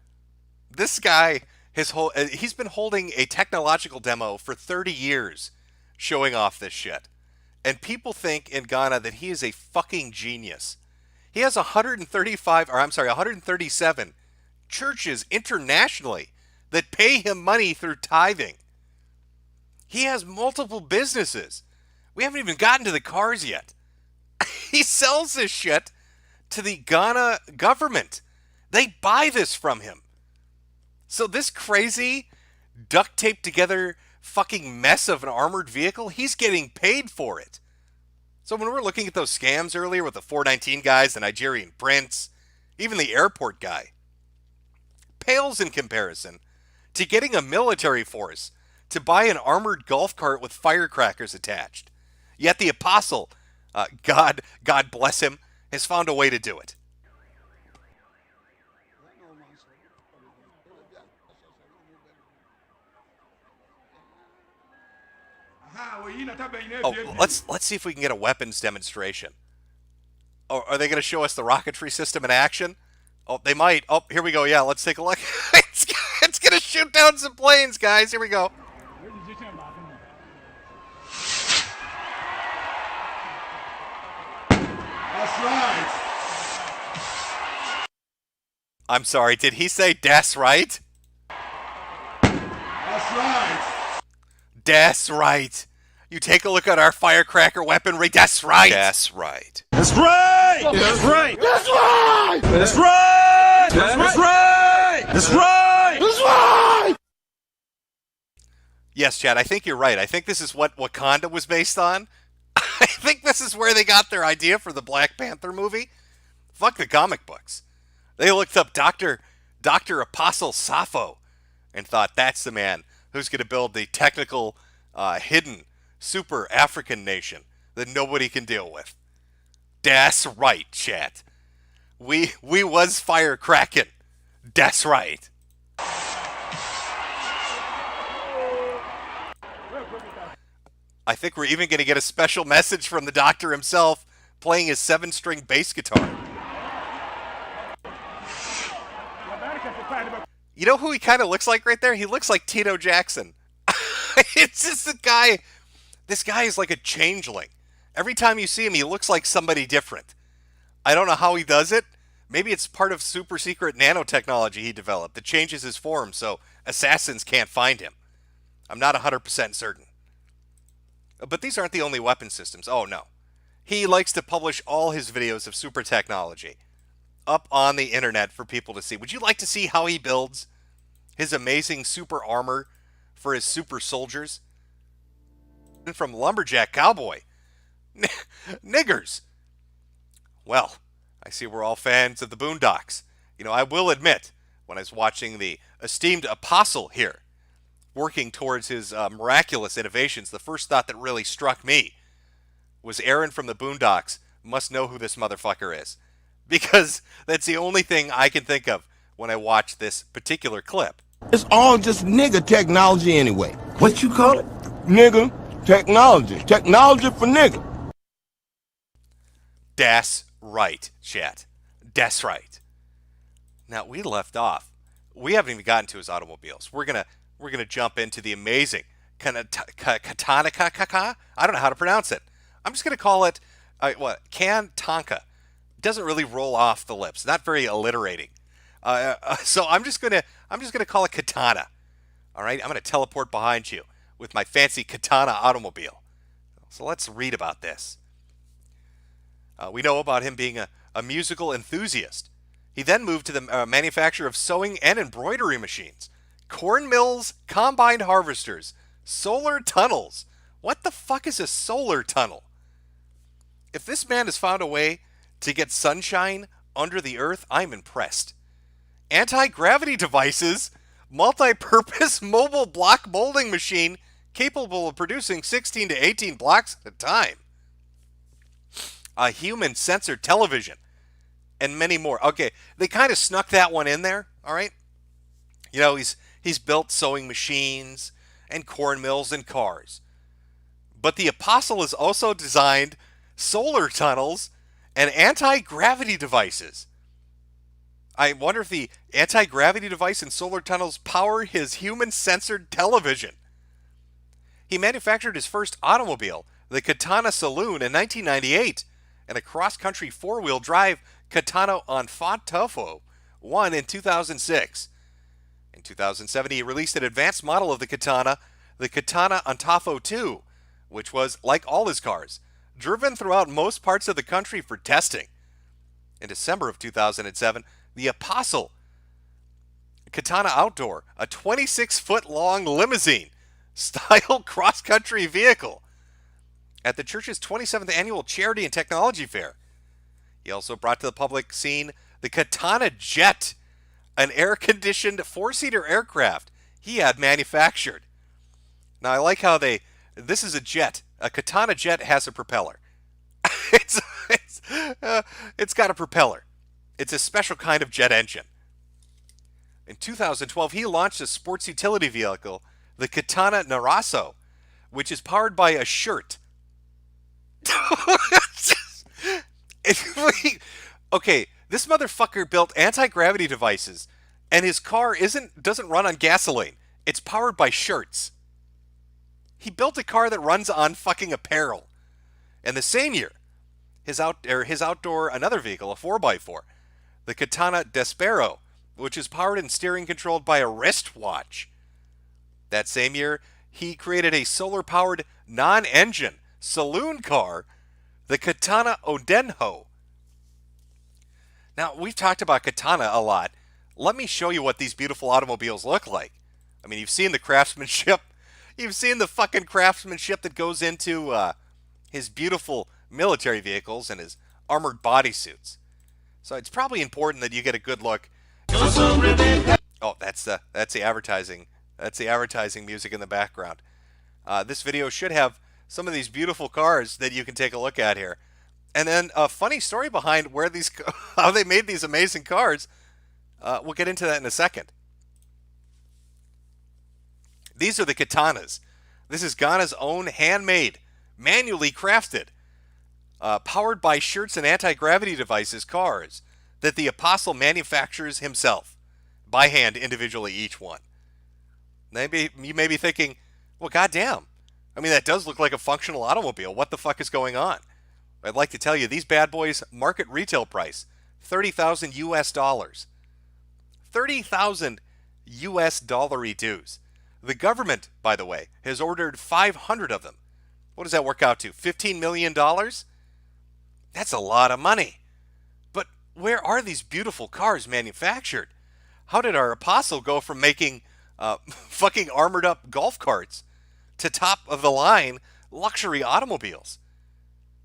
S1: This guy, he's been holding a technological demo for 30 years, showing off this shit. And people think in Ghana that he is a fucking genius. He has 137 churches internationally that pay him money through tithing. He has multiple businesses. We haven't even gotten to the cars yet. He sells this shit to the Ghana government. They buy this from him. So this crazy, duct taped together fucking mess of an armored vehicle, he's getting paid for it. So when we're looking at those scams earlier with the 419 guys, the Nigerian prince, even the airport guy, pales in comparison to getting a military force to buy an armored golf cart with firecrackers attached. Yet the apostle, God bless him, has found a way to do it. Oh, let's see if we can get a weapons demonstration. Oh, are they going to show us the rocketry system in action? Oh, they might. Oh, here we go. Yeah, let's take a look. It's going to shoot down some planes, guys. Here we go.
S2: That's right.
S1: I'm sorry. Did he say "that's right"?
S2: That's right.
S1: That's right. You take a look at our firecracker weaponry. That's right. That's right.
S2: That's right. That's right. That's right. That's right. That's right. That's right. That's right.
S1: Yes, Chad, I think you're right. I think this is what Wakanda was based on. I think this is where they got their idea for the Black Panther movie. Fuck the comic books. They looked up Dr. Apostle Sappho and thought that's the man who's going to build the technical, hidden, super African nation that nobody can deal with. That's right, chat. We was firecracking. That's right. I think we're even going to get a special message from the doctor himself playing his 7-string bass guitar. You know who he kind of looks like right there? He looks like Tito Jackson. It's just the guy. This guy is like a changeling. Every time you see him, he looks like somebody different. I don't know how he does it. Maybe it's part of super secret nanotechnology he developed that changes his form so assassins can't find him. I'm not 100% certain. But these aren't the only weapon systems. Oh, no. He likes to publish all his videos of super technology up on the internet for people to see. Would you like to see how he builds his amazing super armor for his super soldiers? And from Lumberjack Cowboy. Niggers. Well, I see we're all fans of the Boondocks. You know, I will admit, when I was watching the esteemed apostle here, working towards his miraculous innovations, the first thought that really struck me was Aaron from the Boondocks must know who this motherfucker is. Because that's the only thing I can think of when I watch this particular clip.
S2: It's all just nigga technology anyway.
S9: What you call it?
S2: Nigga technology. Technology for nigga.
S1: Das right, chat. Das right. Now, we left off. We haven't even gotten to his automobiles. We're gonna jump into the amazing Katana. I don't know how to pronounce it. I'm just gonna call it Kantanka. Doesn't really roll off the lips. Not very alliterating. So I'm just gonna call it Katana. All right. I'm gonna teleport behind you with my fancy Katana automobile. So let's read about this. We know about him being a musical enthusiast. He then moved to the manufacture of sewing and embroidery machines, corn mills, combine harvesters, solar tunnels. What the fuck is a solar tunnel? If this man has found a way to get sunshine under the earth, I'm impressed. Anti-gravity devices, multi-purpose mobile block molding machine capable of producing 16 to 18 blocks at a time. A human censored television, and many more. Okay, they kind of snuck that one in there, all right? You know, he's built sewing machines and corn mills and cars. But the Apostle has also designed solar tunnels and anti-gravity devices. I wonder if the anti-gravity device and solar tunnels power his human-censored television. He manufactured his first automobile, the Katana Saloon, in 1998, and a cross-country four-wheel drive Katana Enfantofo won in 2006. In 2007, he released an advanced model of the Katana Antofo 2, which was, like all his cars, driven throughout most parts of the country for testing. In December of 2007, the Apostle Katana Outdoor, a 26-foot-long limousine-style cross-country vehicle, at the church's 27th annual Charity and Technology Fair. He also brought to the public scene the Katana Jet, an air-conditioned four-seater aircraft he had manufactured. Now, I like how this is a jet. A Katana jet has a propeller. It's got a propeller. It's a special kind of jet engine. In 2012, he launched a sports utility vehicle, the Katana Naraso, which is powered by a shirt. Okay, this motherfucker built anti-gravity devices, and his car doesn't run on gasoline. It's powered by shirts. He built a car that runs on fucking apparel. And the same year, his outdoor another vehicle, a 4x4, the Katana Despero, which is powered and steering controlled by a wristwatch. That same year, he created a solar-powered non-engine saloon car, the Katana Odenho. Now, we've talked about Katana a lot. Let me show you what these beautiful automobiles look like. I mean, you've seen the craftsmanship. You've seen the fucking craftsmanship that goes into his beautiful military vehicles and his armored bodysuits. So it's probably important that you get a good look. Oh, that's the advertising. That's the advertising music in the background. This video should have some of these beautiful cars that you can take a look at here. And then a funny story behind how they made these amazing cars. We'll get into that in a second. These are the Katanas. This is Ghana's own handmade, manually crafted, powered by shirts and anti-gravity devices cars that the Apostle manufactures himself, by hand, individually, each one. Maybe you may be thinking, well, goddamn. I mean, that does look like a functional automobile. What the fuck is going on? I'd like to tell you, these bad boys, market retail price, $30,000 US. 30,000 US dollar dues. The government, by the way, has ordered 500 of them. What does that work out to? $15 million? That's a lot of money. But where are these beautiful cars manufactured? How did our Apostle go from making fucking armored up golf carts to top of the line luxury automobiles?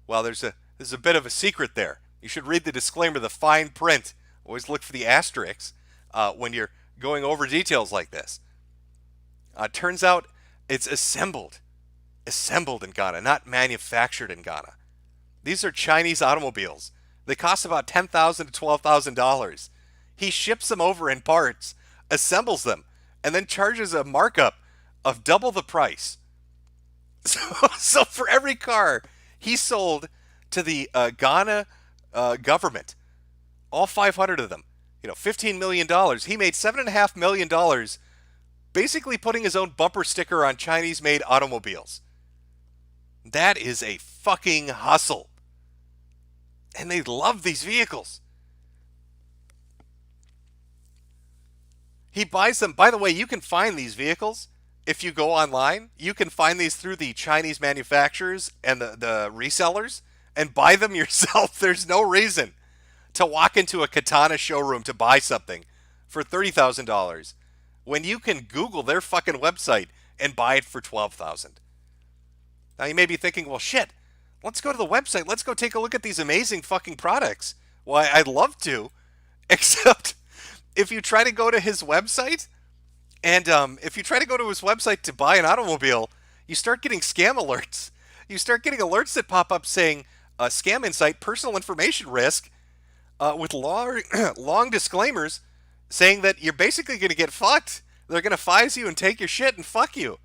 S1: Well, there's a bit of a secret there. You should read the disclaimer, the fine print. Always look for the asterisks when you're going over details like this. Turns out it's assembled in Ghana, not manufactured in Ghana. These are Chinese automobiles. They cost about $10,000 to $12,000. He ships them over in parts, assembles them, and then charges a markup of double the price. So for every car he sold to the Ghana government, all 500 of them, $15 million, he made $7.5 million basically putting his own bumper sticker on Chinese-made automobiles. That is a fucking hustle. And they love these vehicles. He buys them. By the way, you can find these vehicles if you go online. You can find these through the Chinese manufacturers and the resellers and buy them yourself. There's no reason to walk into a Katana showroom to buy something for $30,000 when you can Google their fucking website and buy it for $12,000. Now you may be thinking, well, shit, let's go to the website. Let's go take a look at these amazing fucking products. Well, I'd love to, except if you try to go to his website, and if you try to go to his website to buy an automobile, you start getting scam alerts. You start getting alerts that pop up saying, scam insight, personal information risk, with long disclaimers saying that you're basically going to get fucked. They're going to FISE you and take your shit and fuck you.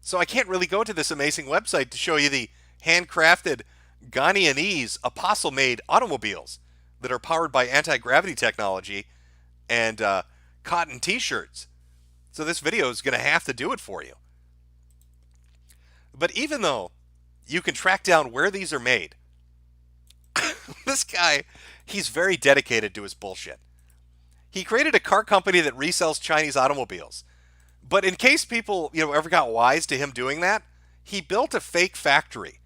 S1: So I can't really go to this amazing website to show you the handcrafted Ghanaianese apostle-made automobiles that are powered by anti-gravity technology and cotton t-shirts. So this video is going to have to do it for you. But even though you can track down where these are made, this guy, he's very dedicated to his bullshit. He created a car company that resells Chinese automobiles. But in case people, ever got wise to him doing that, he built a fake factory.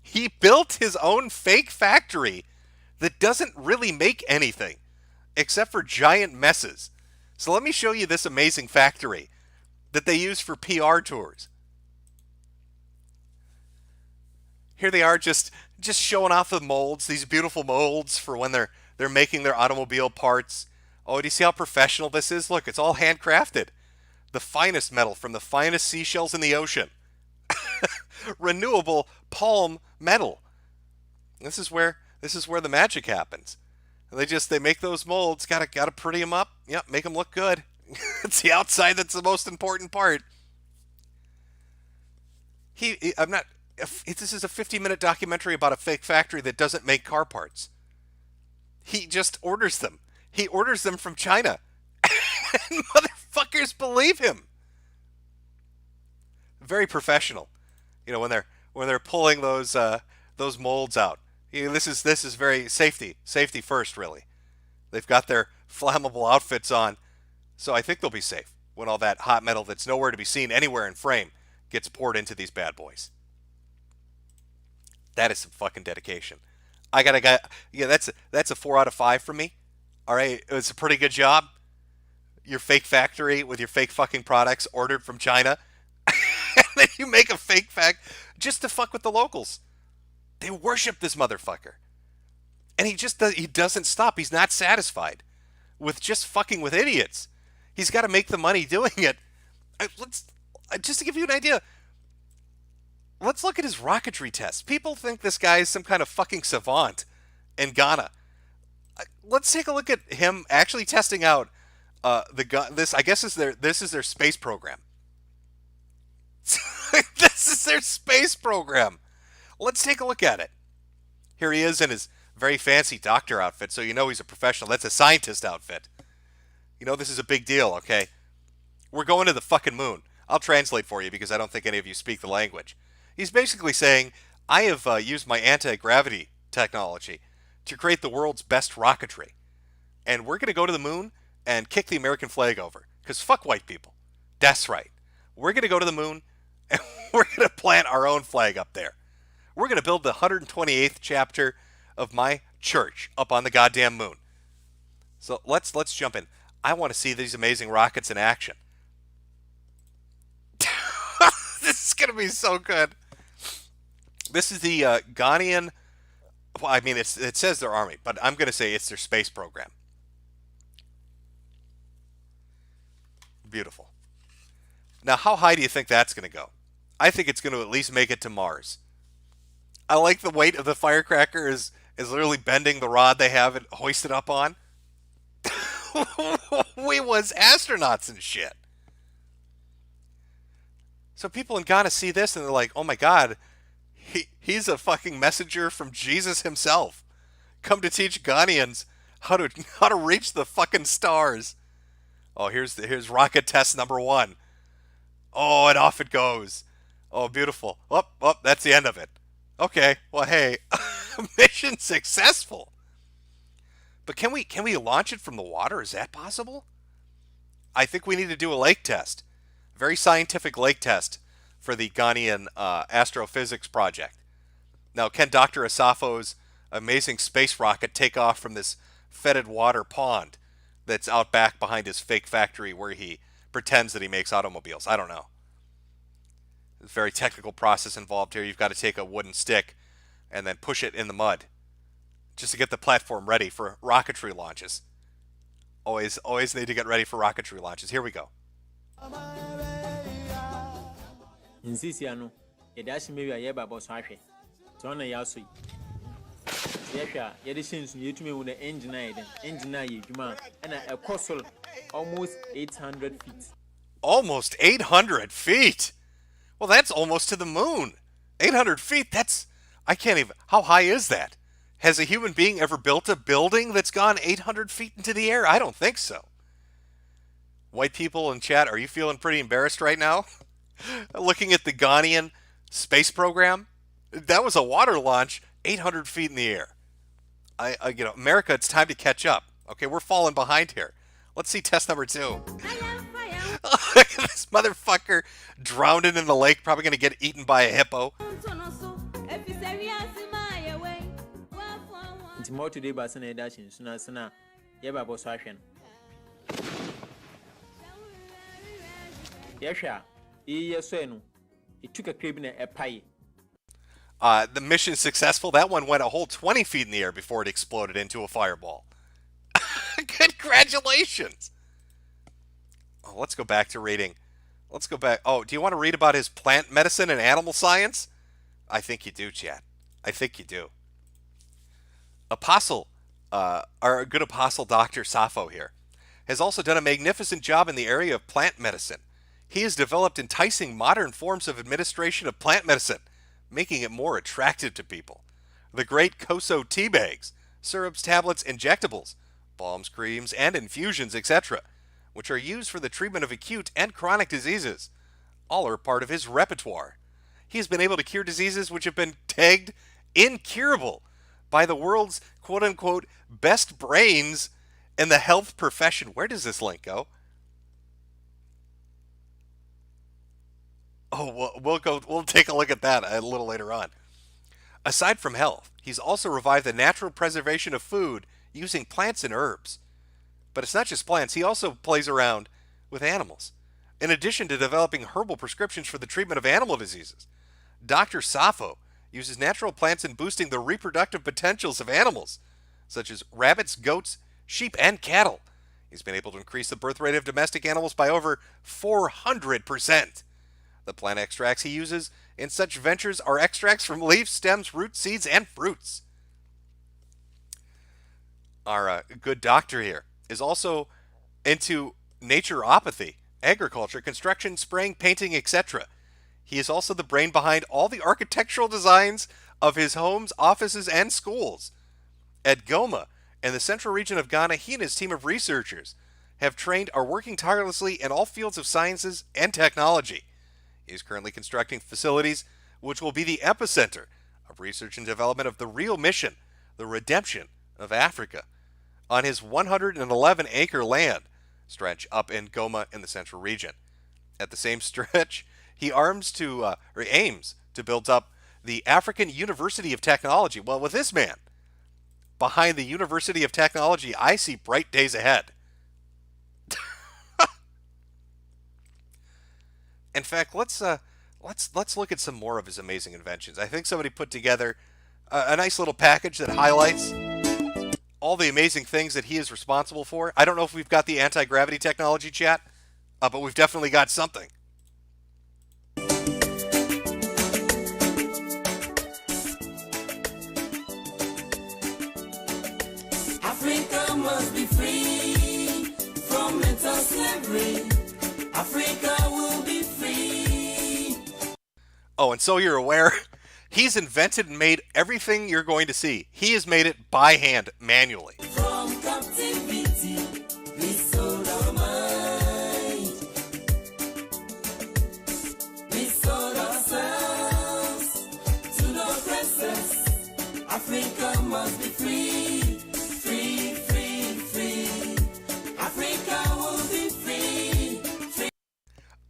S1: He built his own fake factory that doesn't really make anything except for giant messes. So let me show you this amazing factory that they use for PR tours. Here they are just showing off the molds, these beautiful molds for when they're making their automobile parts. Oh, do you see how professional this is? Look, it's all handcrafted. The finest metal from the finest seashells in the ocean. Renewable palm metal. This is where the magic happens. They make those molds, gotta pretty them up. Yep, make them look good. It's the outside that's the most important part. This is a 50-minute documentary about a fake factory that doesn't make car parts. He just orders them. He orders them from China. And motherfuckers believe him. Very professional. When they're pulling those molds out. This is very safety first, really. They've got their flammable outfits on, so I think they'll be safe when all that hot metal that's nowhere to be seen anywhere in frame gets poured into these bad boys. That is some fucking dedication. That's a 4 out of 5 for me. All right, it's a pretty good job. Your fake factory with your fake fucking products ordered from China. And then you make a fake just to fuck with the locals. They worship this motherfucker. And he doesn't stop. He's not satisfied with just fucking with idiots. He's got to make the money doing it. Just to give you an idea, let's look at his rocketry tests. People think this guy is some kind of fucking savant in Ghana. Let's take a look at him actually testing out this. I guess this is their space program. This is their space program. Let's take a look at it. Here he is in his very fancy doctor outfit, so he's a professional. That's a scientist outfit. This is a big deal, okay? We're going to the fucking moon. I'll translate for you because I don't think any of you speak the language. He's basically saying, I have used my anti-gravity technology to create the world's best rocketry. And we're going to go to the moon and kick the American flag over. Because fuck white people. That's right. We're going to go to the moon and we're going to plant our own flag up there. We're going to build the 128th chapter of my church up on the goddamn moon. So let's jump in. I want to see these amazing rockets in action. This is going to be so good. This is the Ghanaian... Well, I mean, it says their army, but I'm going to say it's their space program. Beautiful. Now, how high do you think that's going to go? I think it's going to at least make it to Mars. I like the weight of the firecracker is literally bending the rod they have it hoisted up on. We was astronauts and shit. So people in Ghana see this and they're like, oh my God, he's a fucking messenger from Jesus himself. Come to teach Ghanaians how to reach the fucking stars. Oh, here's rocket test number 1. Oh, and off it goes. Oh, beautiful. Oh, that's the end of it. Okay, well, hey, mission successful. But can we launch it from the water? Is that possible? I think we need to do a lake test. Very scientific lake test for the Ghanaian astrophysics project. Now, can Dr. Asafo's amazing space rocket take off from this fetid water pond that's out back behind his fake factory where he pretends that he makes automobiles? I don't know. There's a very technical process involved here. You've got to take a wooden stick and then push it in the mud just to get the platform ready for rocketry launches. Always need to get ready for rocketry launches. Here we go.
S9: Almost 800 feet.
S1: Almost 800 feet? Well, that's almost to the moon. 800 feet, I can't even, how high is that? Has a human being ever built a building that's gone 800 feet into the air? I don't think so. White people in chat, are you feeling pretty embarrassed right now? Looking at the Ghanaian space program? That was a water launch 800 feet in the air. America, it's time to catch up. Okay, we're falling behind here. Let's see test number 2. Look at this motherfucker drowning in the lake, probably going to get eaten by a hippo.
S9: Tomorrow today, Basana Dashin, Suna, Yaba Bosashan. Yasha, Yasenu. It took a crib a pie.
S1: The mission successful. That one went a whole 20 feet in the air before it exploded into a fireball. Congratulations. Oh, let's go back to reading. Let's go back. Oh, do you want to read about his plant medicine and animal science? I think you do, chat. I think you do. Our good apostle Dr. Safo here, has also done a magnificent job in the area of plant medicine. He has developed enticing modern forms of administration of plant medicine, making it more attractive to people. The great Koso tea bags, syrups, tablets, injectables, balms, creams, and infusions, etc., which are used for the treatment of acute and chronic diseases, all are part of his repertoire. He has been able to cure diseases which have been tagged incurable by the world's quote-unquote best brains in the health profession. Where does this link go? Oh, we'll take a look at that a little later on. Aside from health, he's also revived the natural preservation of food using plants and herbs. But it's not just plants, he also plays around with animals. In addition to developing herbal prescriptions for the treatment of animal diseases, Dr. Safo uses natural plants in boosting the reproductive potentials of animals, such as rabbits, goats, sheep, and cattle. He's been able to increase the birth rate of domestic animals by over 400%. The plant extracts he uses in such ventures are extracts from leaves, stems, roots, seeds, and fruits. Our good doctor here is also into naturopathy, agriculture, construction, spraying, painting, etc. He is also the brain behind all the architectural designs of his homes, offices, and schools. At Goma, in the central region of Ghana, he and his team of researchers are working tirelessly in all fields of sciences and technology. He is currently constructing facilities which will be the epicenter of research and development of the real mission, the redemption of Africa, on his 111-acre land stretch up in Goma in the central region. At the same stretch, he aims to build up the African University of Technology. Well, with this man behind the University of Technology, I see bright days ahead. In fact, let's look at some more of his amazing inventions. I think somebody put together a nice little package that highlights all the amazing things that he is responsible for. I don't know if we've got the anti-gravity technology, chat, but we've definitely got something.
S3: Africa must be free from mental slavery. Africa will be free
S1: Oh, and so you're aware, he's invented and made everything you're going to see. He has made it by hand, manually.
S3: From captivity, we sold our mind. We sold ourselves to the oppressors. Africa must be free, free, free, free. Africa will be free, free.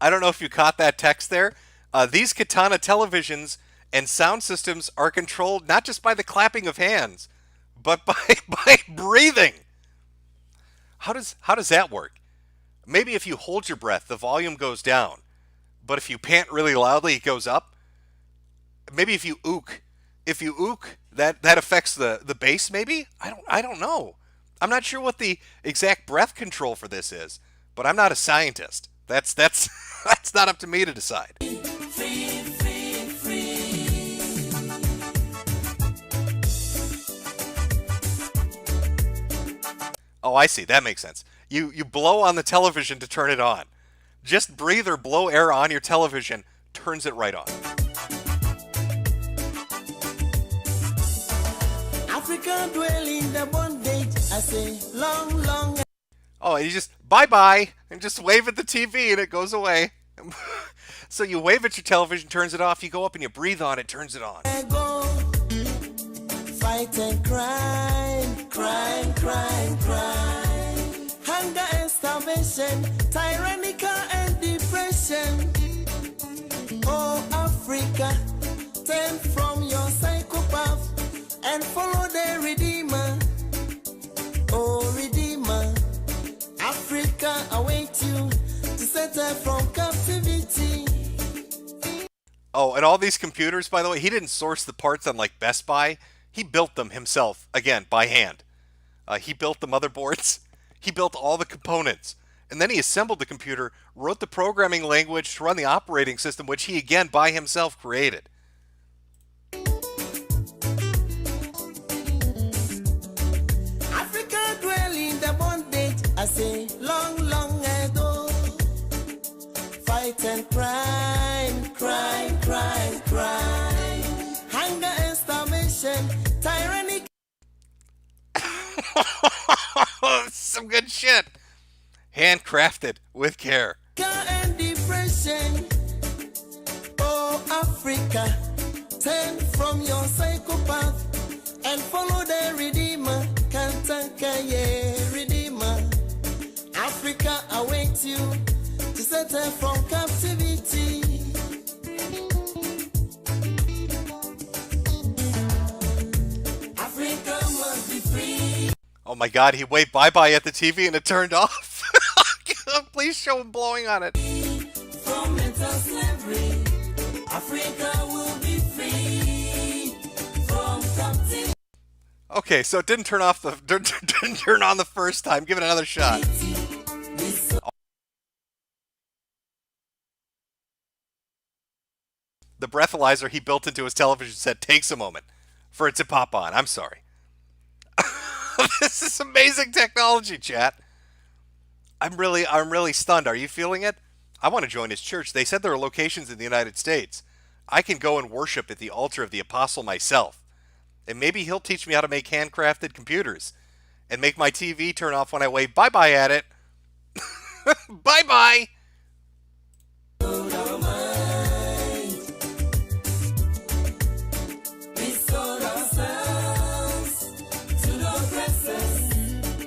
S1: I don't know if you caught that text there. These Katana televisions and sound systems are controlled not just by the clapping of hands, but by breathing. How does that work? Maybe if you hold your breath, the volume goes down, but if you pant really loudly, it goes up. Maybe if you ook, that affects the bass. Maybe I don't know. I'm not sure what the exact breath control for this is, but I'm not a scientist. That's that's not up to me to decide.
S3: Free, free, free.
S1: Oh, I see. That makes sense. You blow on the television to turn it on. Just breathe or blow air on your television turns it right on.
S3: Africa dwell in the bondage. I say long, long.
S1: Oh, you just bye-bye and just wave at the TV and it goes away. So you wave at your television, turns it off. You go up and you breathe on it, turns it on.
S3: Go fight and crime, crime, crime, crime. Hunger and starvation, tyrannical and depression. Oh, Africa, turn from your psychopath and follow the Redeemer. Oh, Redeemer, Africa awaits you to set her from captivity.
S1: Oh, and all these computers, by the way, he didn't source the parts on like Best Buy. He built them himself, again, by hand. He built the motherboards. He built all the components. And then he assembled the computer, wrote the programming language to run the operating system, which he, again, by himself created.
S3: Africa dwell in the bondage, I say, long, long ago. Fight and crime, crime, crime, crime. Hunger and starvation, tyranny.
S1: Some good shit. Handcrafted with care.
S3: And depression. Oh, Africa, turn from your psychopath and follow the Redeemer. Kantanka, yeah, Redeemer. Africa awaits you to set her from captivity. Africa must be free.
S1: Oh my god, he waved bye-bye at the TV and it turned off. Please show him blowing on it.
S3: From mental slavery, Africa will be free from captivity.
S1: Okay, so it didn't turn on the first time. Give it another shot. The breathalyzer he built into his television set takes a moment for it to pop on. I'm sorry. This is amazing technology, chat. I'm really stunned. Are you feeling it? I want to join his church. They said there are locations in the United States. I can go and worship at the altar of the apostle myself. And maybe he'll teach me how to make handcrafted computers and make my TV turn off when I wave bye-bye at it. Bye-bye.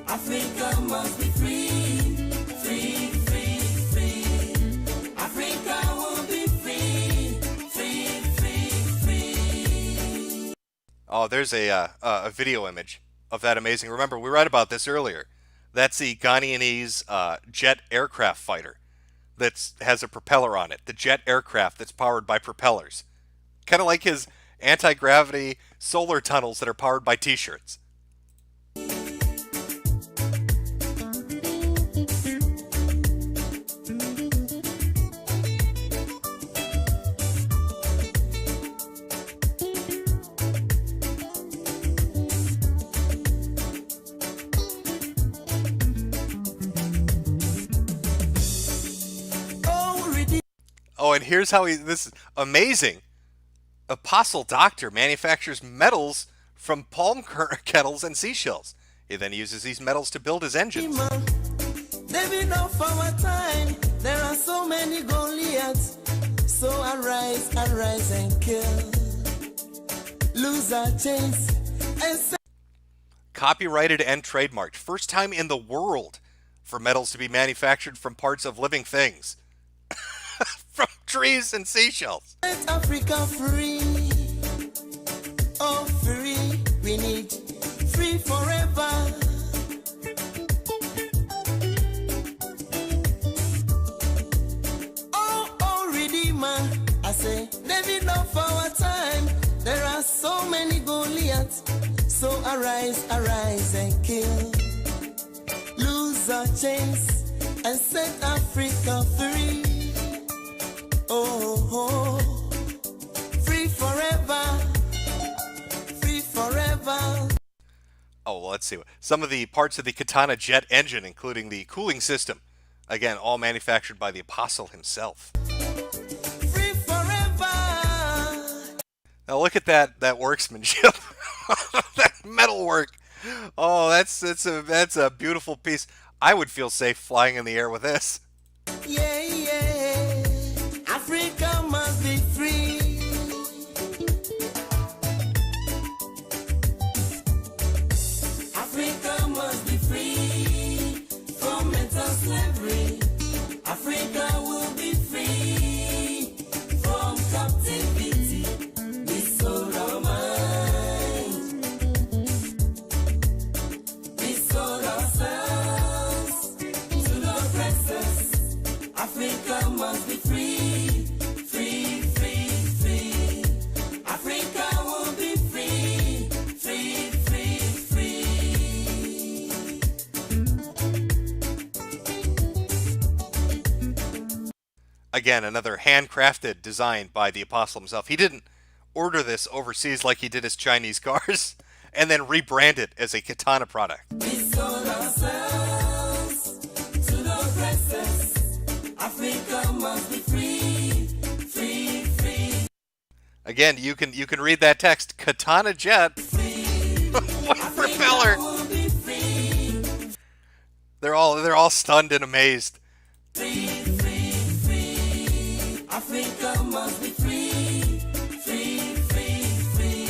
S3: Africa must be free, free, free, free. Africa will be free, free, free, free.
S1: Oh, there's a video image of that amazing. Remember, we read about this earlier. That's the Ghanaianese jet aircraft fighter that has a propeller on it. The jet aircraft that's powered by propellers. Kind of like his anti-gravity solar tunnels that are powered by t-shirts. Oh, and here's how this is amazing. Apostle Doctor manufactures metals from palm kettles and seashells. He then uses these metals to build his engines.
S3: They've enough our time. There are so many Goliaths. So arise and kill. Lose our chains and
S1: Copyrighted and trademarked. First time in the world for metals to be manufactured from parts of living things. From trees and seashells.
S3: set Africa free. Oh, free. We need free forever. Oh, Redeemer. I say, they've enough our time. There are so many Goliaths. So arise and kill. Lose our chains and set Africa free. Oh, free forever. Free forever.
S1: Oh, well, let's see. Some of the parts of the Katana jet engine, including the cooling system. Again, all manufactured by the Apostle himself.
S3: Free forever.
S1: Now look at that workmanship. That metal work. Oh, that's a beautiful piece. I would feel safe flying in the air with this.
S3: Yeah, yeah. Africa must be free. Africa must be free from mental slavery. Africa will be free from captivity. We sold our mind. We sold ourselves to the oppressors. Africa must be free, free, free, free. Africa will be free, free, free, free.
S1: Again, another handcrafted design by the Apostle himself. He didn't order this overseas like he did his Chinese cars and then rebrand it as a Katana product.
S3: We sold ourselves to the oppressors. Africa must be free, free, free.
S1: Again, you can read that text. Katana jet. What a propeller.
S3: Will be free,
S1: They're all stunned and amazed.
S3: free, free, free. Africa must be free, free, free, free.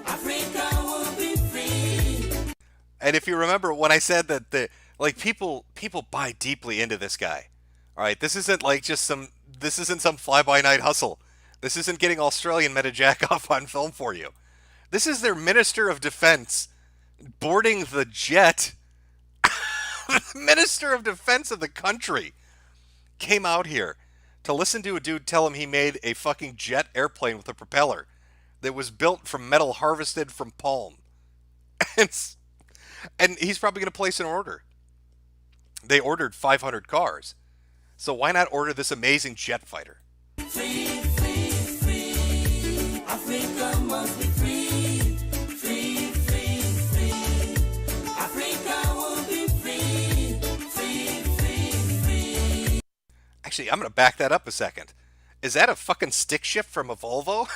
S3: Africa will be free.
S1: And if you remember when I said that people buy deeply into this guy. All right, this isn't some fly-by-night hustle. This isn't getting Australian meta jack off on film for you. This is their Minister of Defense boarding the jet. The Minister of Defense of the country came out here to listen to a dude tell him he made a fucking jet airplane with a propeller that was built from metal harvested from palm. And he's probably going to place an order. They ordered 500 cars. So why not order this amazing jet fighter?
S3: Free, free, free. Africa must be free, free, free, free. Africa will be free, free, free, free.
S1: Actually, I'm going to back that up a second. Is that a fucking stick shift from a Volvo?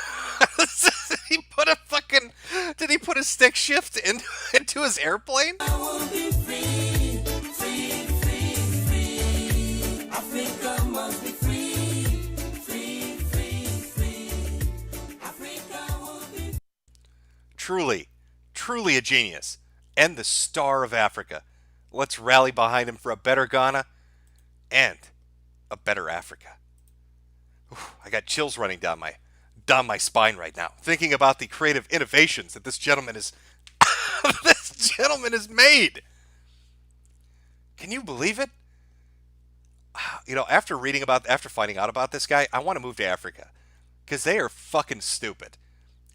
S1: Did he put a stick shift into his airplane?
S3: I will be free, free, free, free. Africa must be free, free, free, free. Africa will be
S1: Truly, truly a genius. And the star of Africa. Let's rally behind him for a better Ghana and a better Africa. I got chills running down my spine right now, thinking about the creative innovations that this gentleman has made. Can you believe it? You know, after finding out about this guy, I want to move to Africa because they are fucking stupid.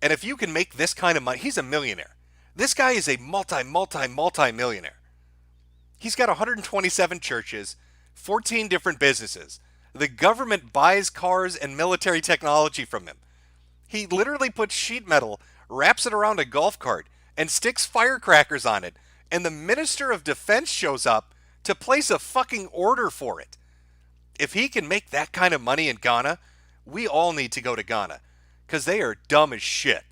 S1: And if you can make this kind of money, he's a millionaire. This guy is a multi-millionaire. He's got 127 churches, 14 different businesses. The government buys cars and military technology from him. He literally puts sheet metal, wraps it around a golf cart, and sticks firecrackers on it. And the Minister of Defense shows up to place a fucking order for it. If he can make that kind of money in Ghana, we all need to go to Ghana. because they are dumb as shit,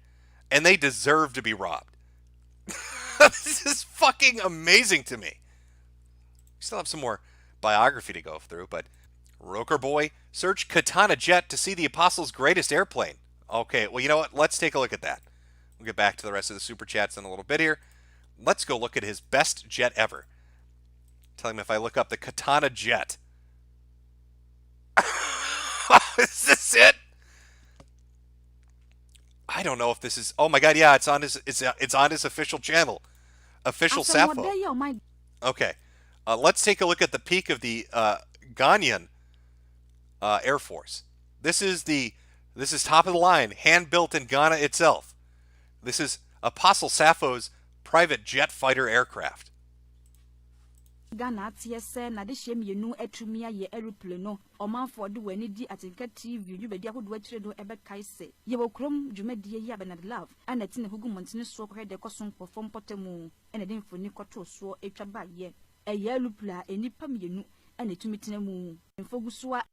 S1: and they deserve to be robbed. This is fucking amazing to me. We still have some more biography to go through, but Roker Boy, search Katana jet to see the Apostle's greatest airplane. Okay, well, you know what? Let's take a look at that. We'll get back to the rest of the Super Chats in a little bit here. Let's go look at his best jet ever. Tell him if I look up the Katana jet. Is this it? I don't know if this is... Oh my god, yeah, it's on his official channel. Official Sappho. Okay. Let's take a look at the peak of the Ghanaian Air Force. This is top of the line, hand built in Ghana itself. This is Apostle Sappho's private jet fighter aircraft.
S10: Ghana TSN na de shemienu atumi aye aeroplane no omanfo de wani di atinka TV dwubedi ahodo akire do ebe kaise ye wokrom dwumadi ye abenad love ana tine hugu montene so kwa de koson perform potemu ene de mfoni koto so etwa ba ye eye aeroplane enipa mienu ana tumi tinemu mfogusua.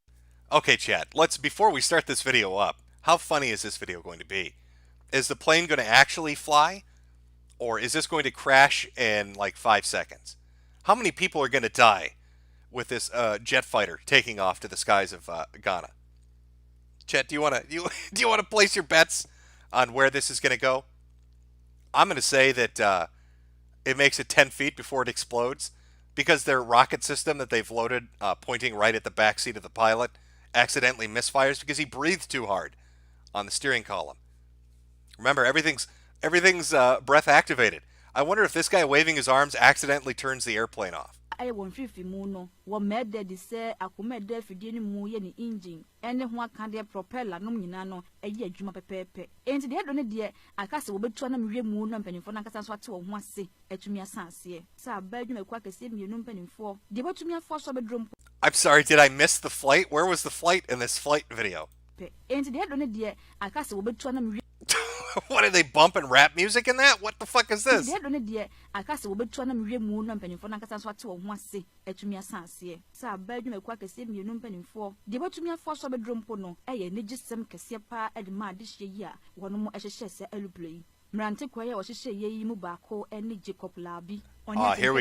S1: Okay, chat. Before we start this video up, how funny is this video going to be? Is the plane going to actually fly? Or is this going to crash in like 5 seconds? How many people are going to die with this jet fighter taking off to the skies of Ghana? Chet, do you want to place your bets on where this is going to go? I'm going to say that it makes it 10 feet before it explodes because their rocket system that they've loaded pointing right at the back seat of the pilot accidentally misfires because he breathed too hard on the steering column. Remember, everything's breath activated. I wonder if this guy waving his arms accidentally turns the airplane off.
S10: I won fifi muno wo mede de se akomede fidie ni mu ye ni engine ene ho aka de propeller no nyina no eye adwuma pepepe enti de do ne de akase wo betu na mwe mu no mpanimfo na akasa so ate wo ho ase atumi asanse sa ba adwuma kwa akase mienu mpanimfo de betumi afo so bedrom.
S1: I'm sorry, did I miss the flight? Where was the flight in this flight video?
S10: Enti de do ne de akase wo betu na mwe.
S1: What, are they bumping rap music in that? What the fuck is this? Here we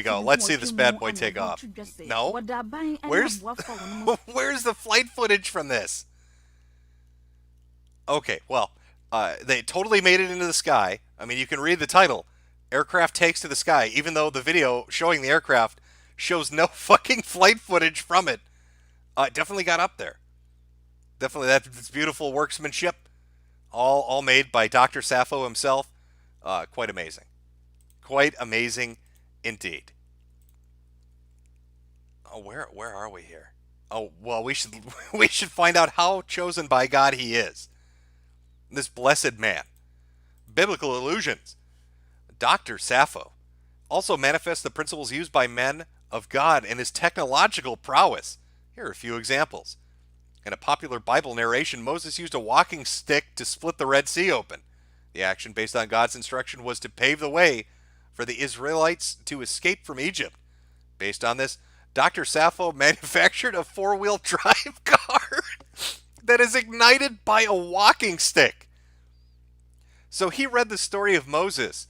S1: go. Let's see this bad boy take off. No? Where's the flight footage from this? Okay, well... they totally made it into the sky. I mean, you can read the title, Aircraft Takes to the Sky, even though the video showing the aircraft shows no fucking flight footage from it. It definitely got up there. Definitely, that's beautiful workmanship. All made by Dr. Sappho himself. Quite amazing. Quite amazing indeed. Oh, where are we here? Oh, well, we should find out how chosen by God he is. This blessed man. Biblical illusions. Dr. Sappho also manifests the principles used by men of God in his technological prowess. Here are a few examples. In a popular Bible narration, Moses used a walking stick to split the Red Sea open. The action, based on God's instruction, was to pave the way for the Israelites to escape from Egypt. Based on this, Dr. Sappho manufactured a four-wheel drive car that is ignited by a walking stick. So he read the story of Moses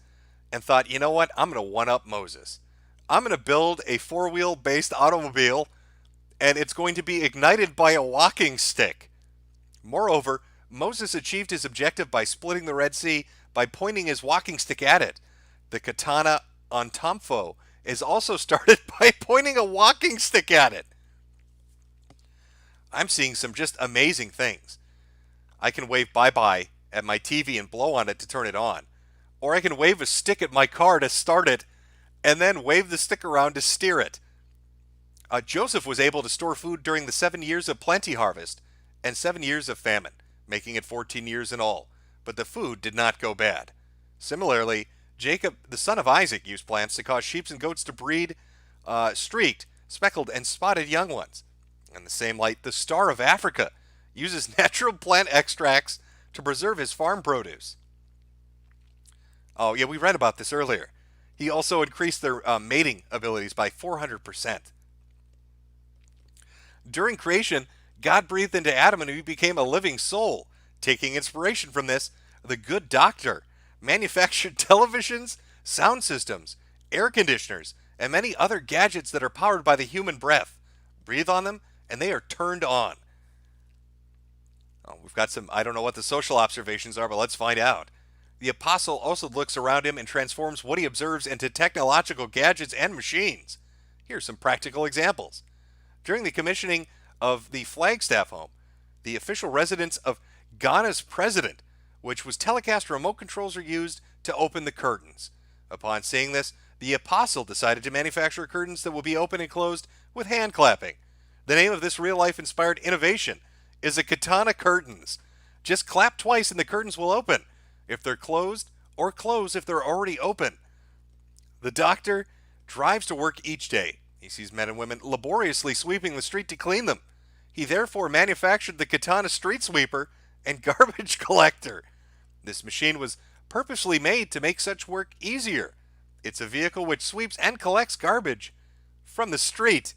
S1: and thought, you know what, I'm going to one-up Moses. I'm going to build a four-wheel based automobile and it's going to be ignited by a walking stick. Moreover, Moses achieved his objective by splitting the Red Sea by pointing his walking stick at it. The katana on Tomfo is also started by pointing a walking stick at it. I'm seeing some just amazing things. I can wave bye-bye at my TV and blow on it to turn it on. Or I can wave a stick at my car to start it and then wave the stick around to steer it. Joseph was able to store food during the 7 years of plenty harvest and 7 years of famine, making it 14 years in all. But the food did not go bad. Similarly, Jacob, the son of Isaac, used plants to cause sheep and goats to breed streaked, speckled, and spotted young ones. In the same light, the Star of Africa uses natural plant extracts to preserve his farm produce. Oh, yeah, we read about this earlier. He also increased their mating abilities by 400%. During creation, God breathed into Adam and he became a living soul. Taking inspiration from this, the Good Doctor manufactured televisions, sound systems, air conditioners, and many other gadgets that are powered by the human breath. Breathe on them, and they are turned on. Oh, we've got some, I don't know what the social observations are, but let's find out. The apostle also looks around him and transforms what he observes into technological gadgets and machines. Here are some practical examples. During the commissioning of the Flagstaff home, the official residence of Ghana's president, which was telecast, remote controls are used to open the curtains. Upon seeing this, the apostle decided to manufacture curtains that will be open and closed with hand clapping. The name of this real-life inspired innovation is a katana curtains. Just clap twice and the curtains will open if they're closed, or close if they're already open. The doctor drives to work each day. He sees men and women laboriously sweeping the street to clean them. He therefore manufactured the katana street sweeper and garbage collector. This machine was purposely made to make such work easier. It's a vehicle which sweeps and collects garbage from the street.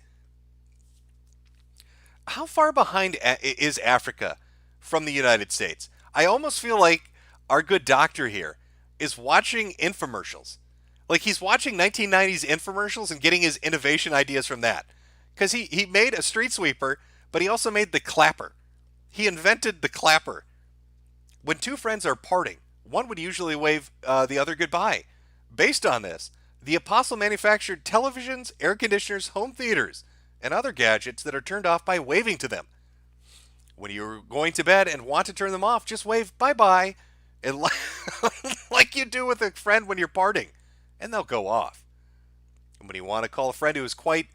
S1: How far behind is Africa from the United States? I almost feel like our good doctor here is watching infomercials. Like he's watching 1990s infomercials and getting his innovation ideas from that. Because he made a street sweeper, but he also made the clapper. He invented the clapper. When two friends are parting, one would usually wave the other goodbye. Based on this, the apostle manufactured televisions, air conditioners, home theaters, and other gadgets that are turned off by waving to them. When you're going to bed and want to turn them off, just wave bye-bye, and like you do with a friend when you're parting, and they'll go off. And when you want to call a friend who is quite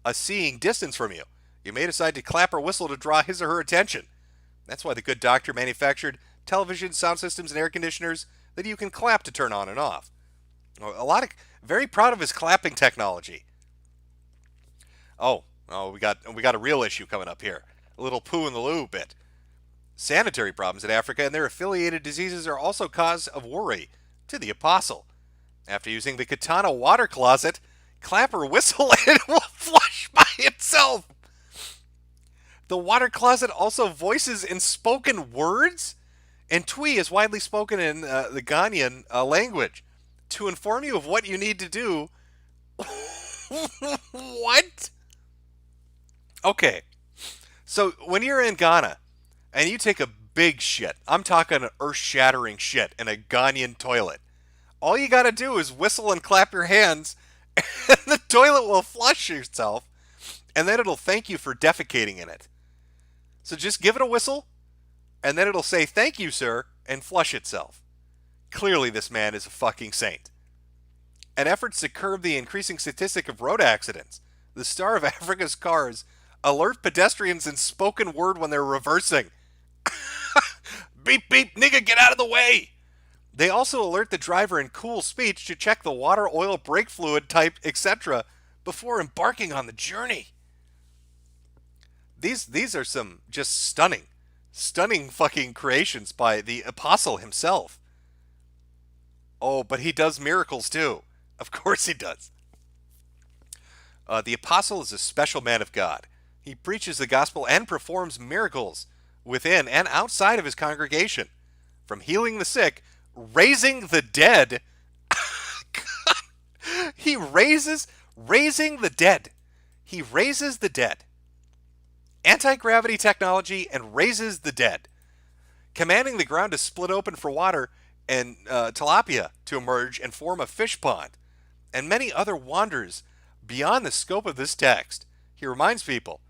S1: a seeing distance from you, you may decide to clap or whistle to draw his or her attention. That's why the good doctor manufactured television, sound systems, and air conditioners that you can clap to turn on and off. Very proud of his clapping technology. We got a real issue coming up here. A little poo in the loo bit. Sanitary problems in Africa and their affiliated diseases are also cause of worry to the apostle. After using the katana water closet, clap or whistle and it will flush by itself. The water closet also voices in spoken words, and Twi is widely spoken in the Ghanaian language to inform you of what you need to do. What? Okay, so when you're in Ghana and you take a big shit, I'm talking an earth-shattering shit in a Ghanaian toilet, all you gotta do is whistle and clap your hands and the toilet will flush itself, and then it'll thank you for defecating in it. So just give it a whistle, and then it'll say, "Thank you, sir," and flush itself. Clearly, this man is a fucking saint. In efforts to curb the increasing statistic of road accidents, the Star of Africa's cars alert pedestrians in spoken word when they're reversing. Beep, beep, nigga, get out of the way! They also alert the driver in cool speech to check the water, oil, brake fluid type, etc. before embarking on the journey. These are some just stunning fucking creations by the apostle himself. Oh, but he does miracles too. Of course he does. The apostle is a special man of God. He preaches the gospel and performs miracles within and outside of his congregation. From healing the sick, raising the dead. He raising the dead. He raises the dead. Anti-gravity technology and raises the dead. Commanding the ground to split open for water and tilapia to emerge and form a fish pond. And many other wonders beyond the scope of this text. He reminds people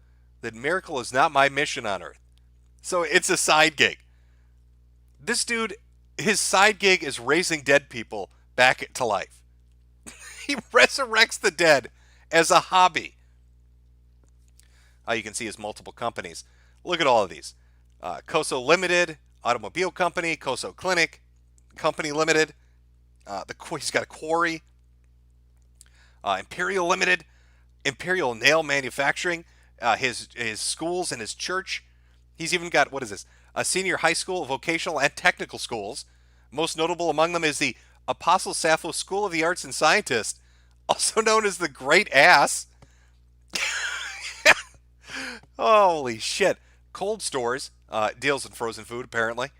S1: that miracle is not my mission on earth. So it's a side gig. This dude, his side gig is raising dead people back to life. He resurrects the dead as a hobby. You can see his multiple companies. Look at all of these. Coso Limited, Automobile Company, Coso Clinic, Company Limited. He's got a quarry. Imperial Limited, Imperial Nail Manufacturing, his schools and his church. He's even got, what is this? A senior high school, vocational, and technical schools. Most notable among them is the Apostle Sappho School of the Arts and Scientists, also known as the Great Ass. Holy shit. Cold stores, deals in frozen food, apparently.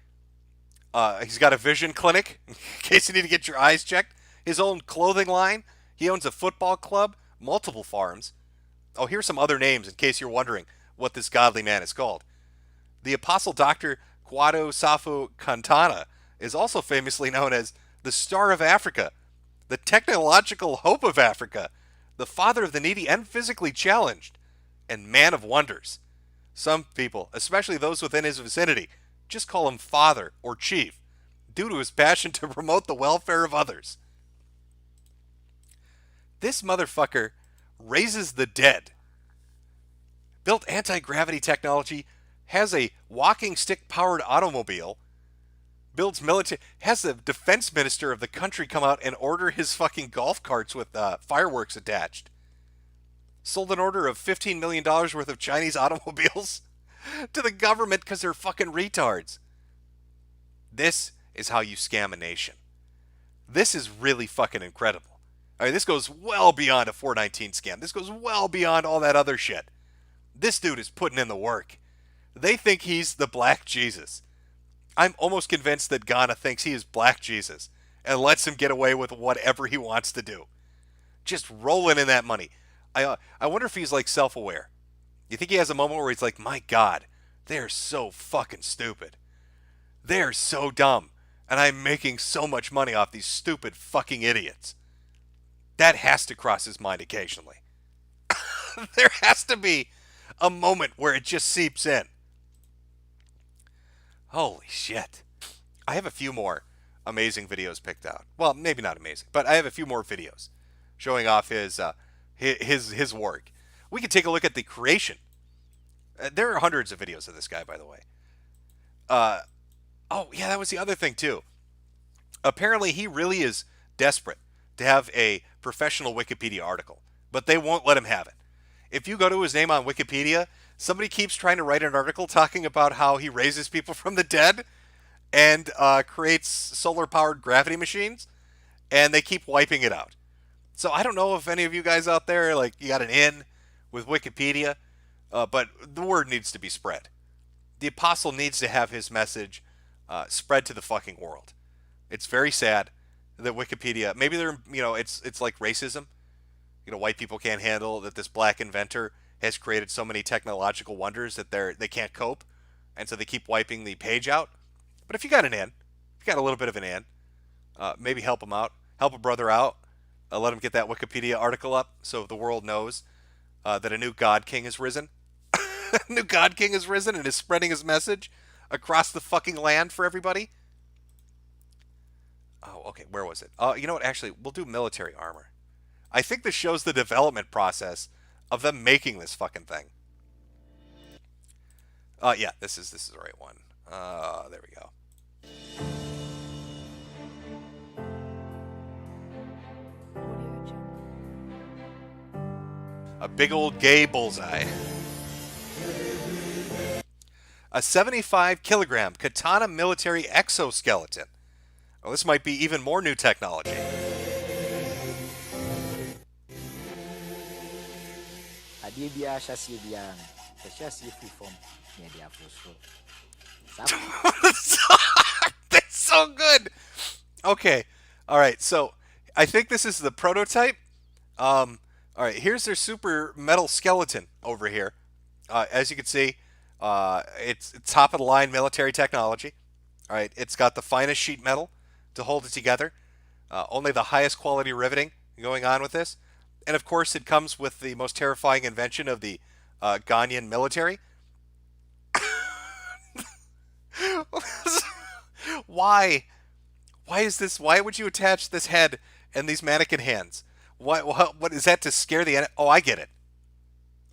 S1: He's got a vision clinic in case you need to get your eyes checked. His own clothing line. He owns a football club, multiple farms. Oh, here's some other names in case you're wondering what this godly man is called. The Apostle Dr. Quado Safo Cantana is also famously known as the Star of Africa, the technological hope of Africa, the father of the needy and physically challenged, and man of wonders. Some people, especially those within his vicinity, just call him Father or Chief, due to his passion to promote the welfare of others. This motherfucker raises the dead, built anti-gravity technology, has a walking stick-powered automobile, builds military, has the defense minister of the country come out and order his fucking golf carts with fireworks attached. Sold an order of $15 million worth of Chinese automobiles to the government because they're fucking retards. This is how you scam a nation. This is really fucking incredible. All right, this goes well beyond a 419 scam. This goes well beyond all that other shit. This dude is putting in the work. They think he's the Black Jesus. I'm almost convinced that Ghana thinks he is Black Jesus and lets him get away with whatever he wants to do. Just rolling in that money. I wonder if he's like self-aware. You think he has a moment where he's like, my God, they're so fucking stupid. They're so dumb. And I'm making so much money off these stupid fucking idiots. That has to cross his mind occasionally. There has to be a moment where it just seeps in. Holy shit. I have a few more amazing videos picked out. Well, maybe not amazing, but I have a few more videos showing off his work. We can take a look at the creation. There are hundreds of videos of this guy, by the way. Oh, yeah, that was the other thing, too. Apparently, he really is desperate to have a professional Wikipedia article, but they won't let him have it. If you go to his name on Wikipedia, somebody keeps trying to write an article talking about how he raises people from the dead and creates solar-powered gravity machines, and they keep wiping it out. So I don't know if any of you guys out there, like, you got an in with Wikipedia, but the word needs to be spread. The apostle needs to have his message spread to the fucking world. It's very sad that Wikipedia, maybe they're, it's like racism. White people can't handle that this black inventor has created so many technological wonders that they can't cope, and so they keep wiping the page out. But if you got an in, if you got a little bit of an in, maybe help him out, help a brother out, let him get that Wikipedia article up so the world knows that a new God King has risen. A new God King has risen and is spreading his message across the fucking land for everybody. Oh, okay, where was it? You know what, actually, we'll do military armor. I think this shows the development process of them making this fucking thing. Yeah, this is the right one. There we go. A big old gay bullseye. A 75-kilogram katana military exoskeleton. Well, this might be even more new technology. That's so good. Okay. All right. So I think this is the prototype. All right. Here's their super metal skeleton over here. As you can see, it's top of the line military technology. All right. It's got the finest sheet metal to hold it together. Only the highest quality riveting going on with this. And of course, it comes with the most terrifying invention of the Ghanaian military. Why? Why is this? Why would you attach this head and these mannequin hands? What is that to scare the enemy? Oh, I get it.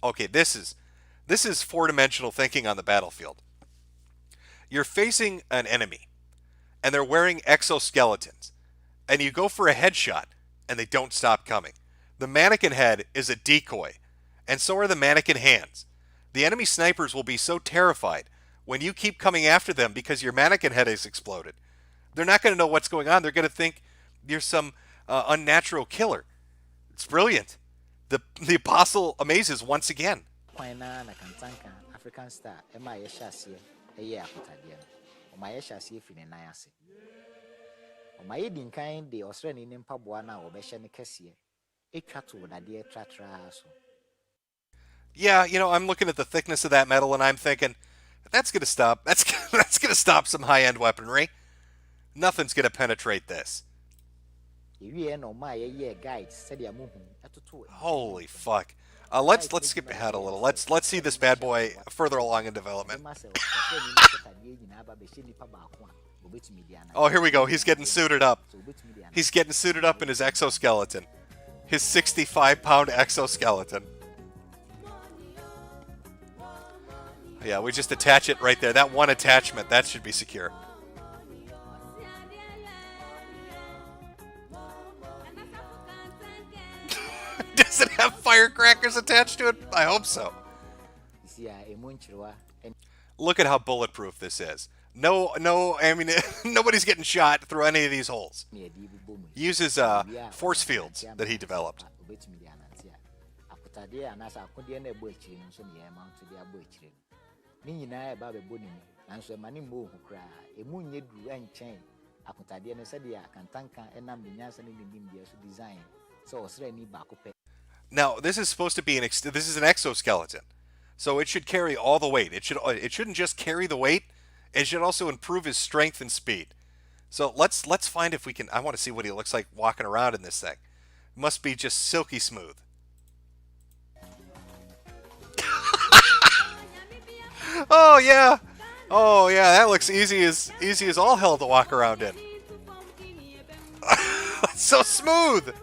S1: Okay, this is four-dimensional thinking on the battlefield. You're facing an enemy, and they're wearing exoskeletons, and you go for a headshot, and they don't stop coming. The mannequin head is a decoy, and so are the mannequin hands. The enemy snipers will be so terrified when you keep coming after them because your mannequin head has exploded. They're not going to know what's going on. They're going to think you're some unnatural killer. It's brilliant. The apostle amazes once again.
S11: ɔma yɛhyɛ aseɛ fi ne nan ase ɔma yɛdi nkan de ɔsrani ne mpaboa no a wɔbɛhyɛ ne kɛseɛ ɛtwa to dadeɛ tratra so.
S1: Yeah, you know, I'm looking at the thickness of that metal and I'm thinking, that's going to stop. That's going to stop some high-end weaponry. Nothing's going to penetrate this. Holy fuck. Let's skip ahead a little. Let's see this bad boy further along in development. Oh, here we go. He's getting suited up. He's getting suited up in his exoskeleton. His 65-pound exoskeleton. Yeah, we just attach it right there. That one attachment, that should be secure. Does it have firecrackers attached to it? I hope so. Look at how bulletproof this is. No, I mean, nobody's getting shot through any of these holes. Uses force fields that he developed. Now, this is supposed to be this is an exoskeleton, so it should carry all the weight. It shouldn't just carry the weight. It should also improve his strength and speed. So let's find if we can. I want to see what he looks like walking around in this thing. Must be just silky smooth. Oh yeah, that looks easy as all hell to walk around in. So smooth,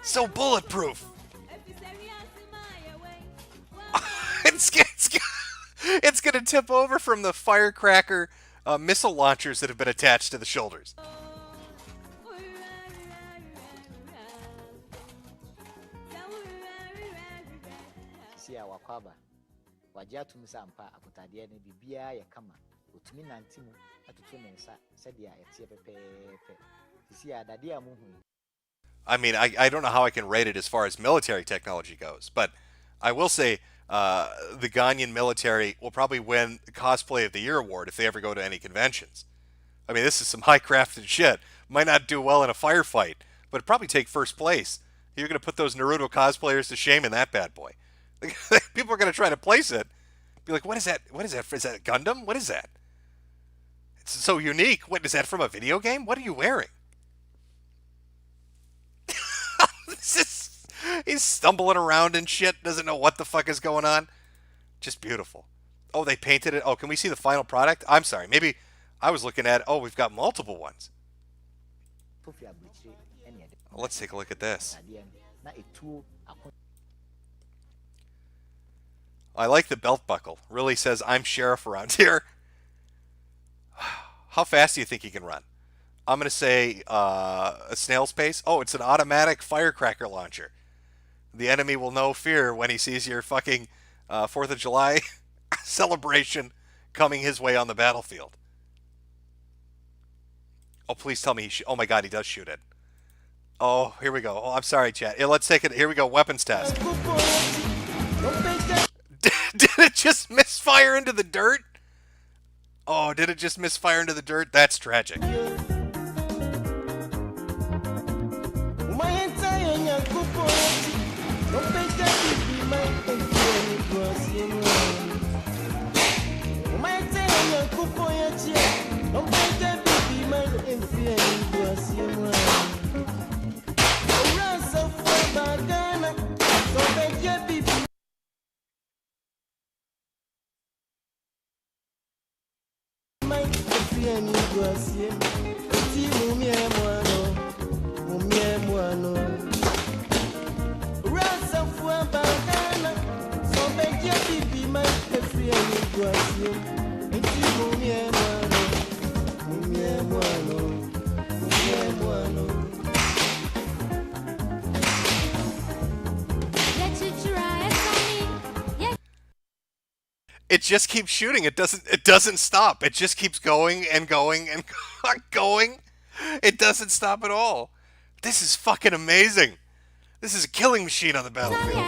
S1: so bulletproof. It's gonna tip over from the firecracker missile launchers that have been attached to the shoulders. I mean, I don't know how I can rate it as far as military technology goes, but I will say the Ghanaian military will probably win the Cosplay of the Year award if they ever go to any conventions. I mean, this is some high-crafted shit. Might not do well in a firefight, but it'd probably take first place. You're going to put those Naruto cosplayers to shame in that bad boy. People are going to try to place it. Be like, what is that? What is that? Is that a Gundam? What is that? It's so unique. What is that from a video game? What are you wearing? He's stumbling around and shit. Doesn't know what the fuck is going on. Just beautiful. Oh, they painted it. Oh, can we see the final product? I'm sorry. Maybe I was looking at. Oh, we've got multiple ones. Well, let's take a look at this. I like the belt buckle. Really says I'm sheriff around here. How fast do you think he can run? I'm going to say a snail's pace. Oh, it's an automatic firecracker launcher. The enemy will know fear when he sees your fucking 4th of July celebration coming his way on the battlefield. Oh, please tell me oh my god, he does shoot it. Oh, here we go. Oh, I'm sorry, chat. Yeah, let's take it. Here we go. Weapons test. Did it just misfire into the dirt? Oh, did it just misfire into the dirt? That's tragic. It just keeps shooting. It doesn't stop. It just keeps going and going and going. It doesn't stop at all. This is fucking amazing. This is a killing machine on the battlefield.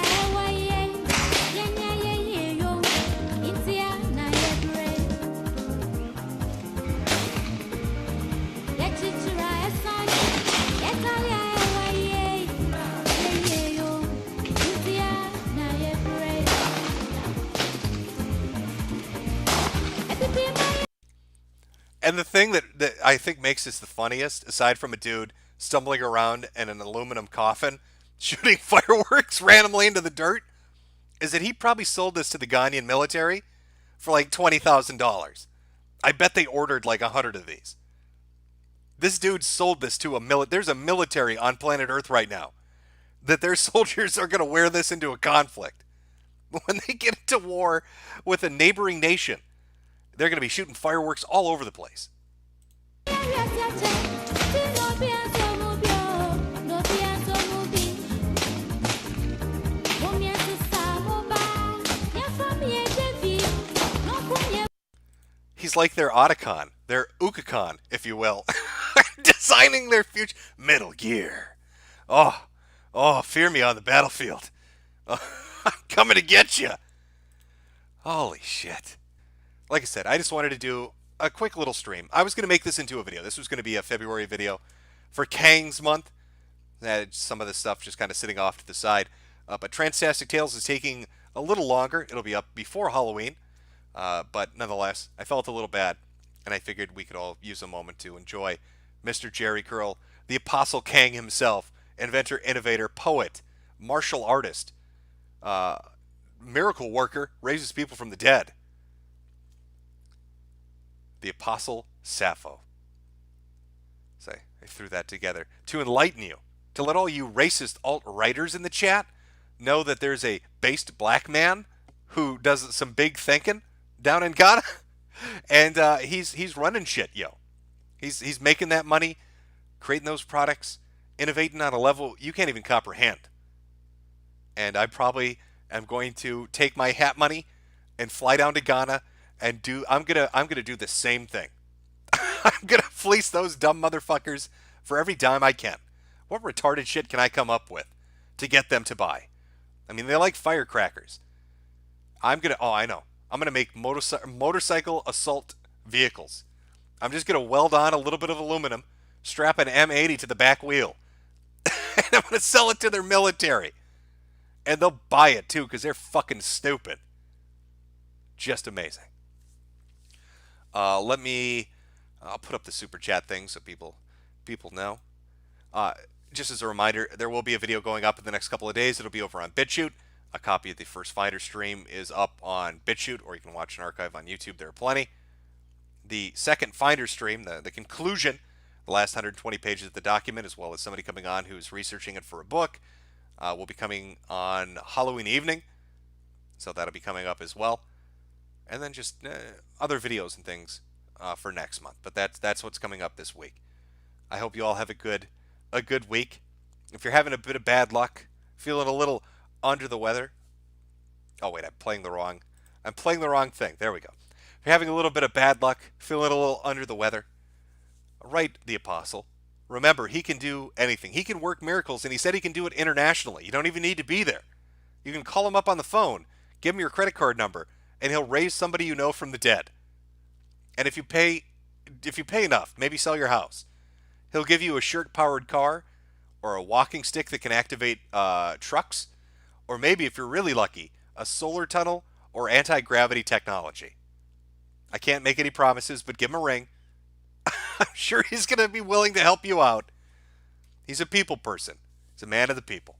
S1: And the thing that I think makes this the funniest, aside from a dude stumbling around in an aluminum coffin, shooting fireworks randomly into the dirt, is that he probably sold this to the Ghanaian military for like $20,000. I bet they ordered like 100 of these. This dude sold this to there's a military on planet Earth right now that their soldiers are going to wear this into a conflict. When they get into war with a neighboring nation, they're going to be shooting fireworks all over the place. He's like their Otacon, their Ukakon, if you will. Designing their future. Metal Gear. Oh, fear me on the battlefield. I'm coming to get you. Holy shit. Like I said, I just wanted to do a quick little stream. I was going to make this into a video. This was going to be a February video for Kang's month. Some of this stuff just kind of sitting off to the side. But Transtastic Tales is taking a little longer. It'll be up before Halloween. But nonetheless, I felt a little bad. And I figured we could all use a moment to enjoy Mr. Jerry Curl, the Apostle Kang himself, inventor, innovator, poet, martial artist, miracle worker, raises people from the dead. The Apostle Sappho. So I threw that together to enlighten you, to let all you racist alt-writers in the chat know that there's a based black man who does some big thinking down in Ghana, and he's running shit, yo. He's making that money, creating those products, innovating on a level you can't even comprehend. And I probably am going to take my hat money and fly down to Ghana and I'm gonna do the same thing. I'm gonna fleece those dumb motherfuckers for every dime I can. What retarded shit can I come up with to get them to buy? I mean, they like firecrackers. I know. I'm gonna make motorcycle assault vehicles. I'm just gonna weld on a little bit of aluminum, strap an M80 to the back wheel, and I'm gonna sell it to their military. And they'll buy it too, because they're fucking stupid. Just amazing. I'll put up the super chat thing so people know. Just as a reminder, there will be a video going up in the next couple of days. It'll be over on BitChute. A copy of the first Finder stream is up on BitChute, or you can watch an archive on YouTube. There are plenty. The second Finder stream, the conclusion, the last 120 pages of the document, as well as somebody coming on who's researching it for a book, will be coming on Halloween evening. So that'll be coming up as well. And then just other videos and things for next month. But that's what's coming up this week. I hope you all have a good week. If you're having a bit of bad luck, feeling a little under the weather. Oh wait, I'm playing the wrong thing. There we go. If you're having a little bit of bad luck, feeling a little under the weather, write the Apostle. Remember, he can do anything. He can work miracles, and he said he can do it internationally. You don't even need to be there. You can call him up on the phone, give him your credit card number, and he'll raise somebody you know from the dead. And if you pay enough, maybe sell your house, he'll give you a shirt-powered car or a walking stick that can activate trucks, or maybe, if you're really lucky, a solar tunnel or anti-gravity technology. I can't make any promises, but give him a ring. I'm sure he's going to be willing to help you out. He's a people person. He's a man of the people.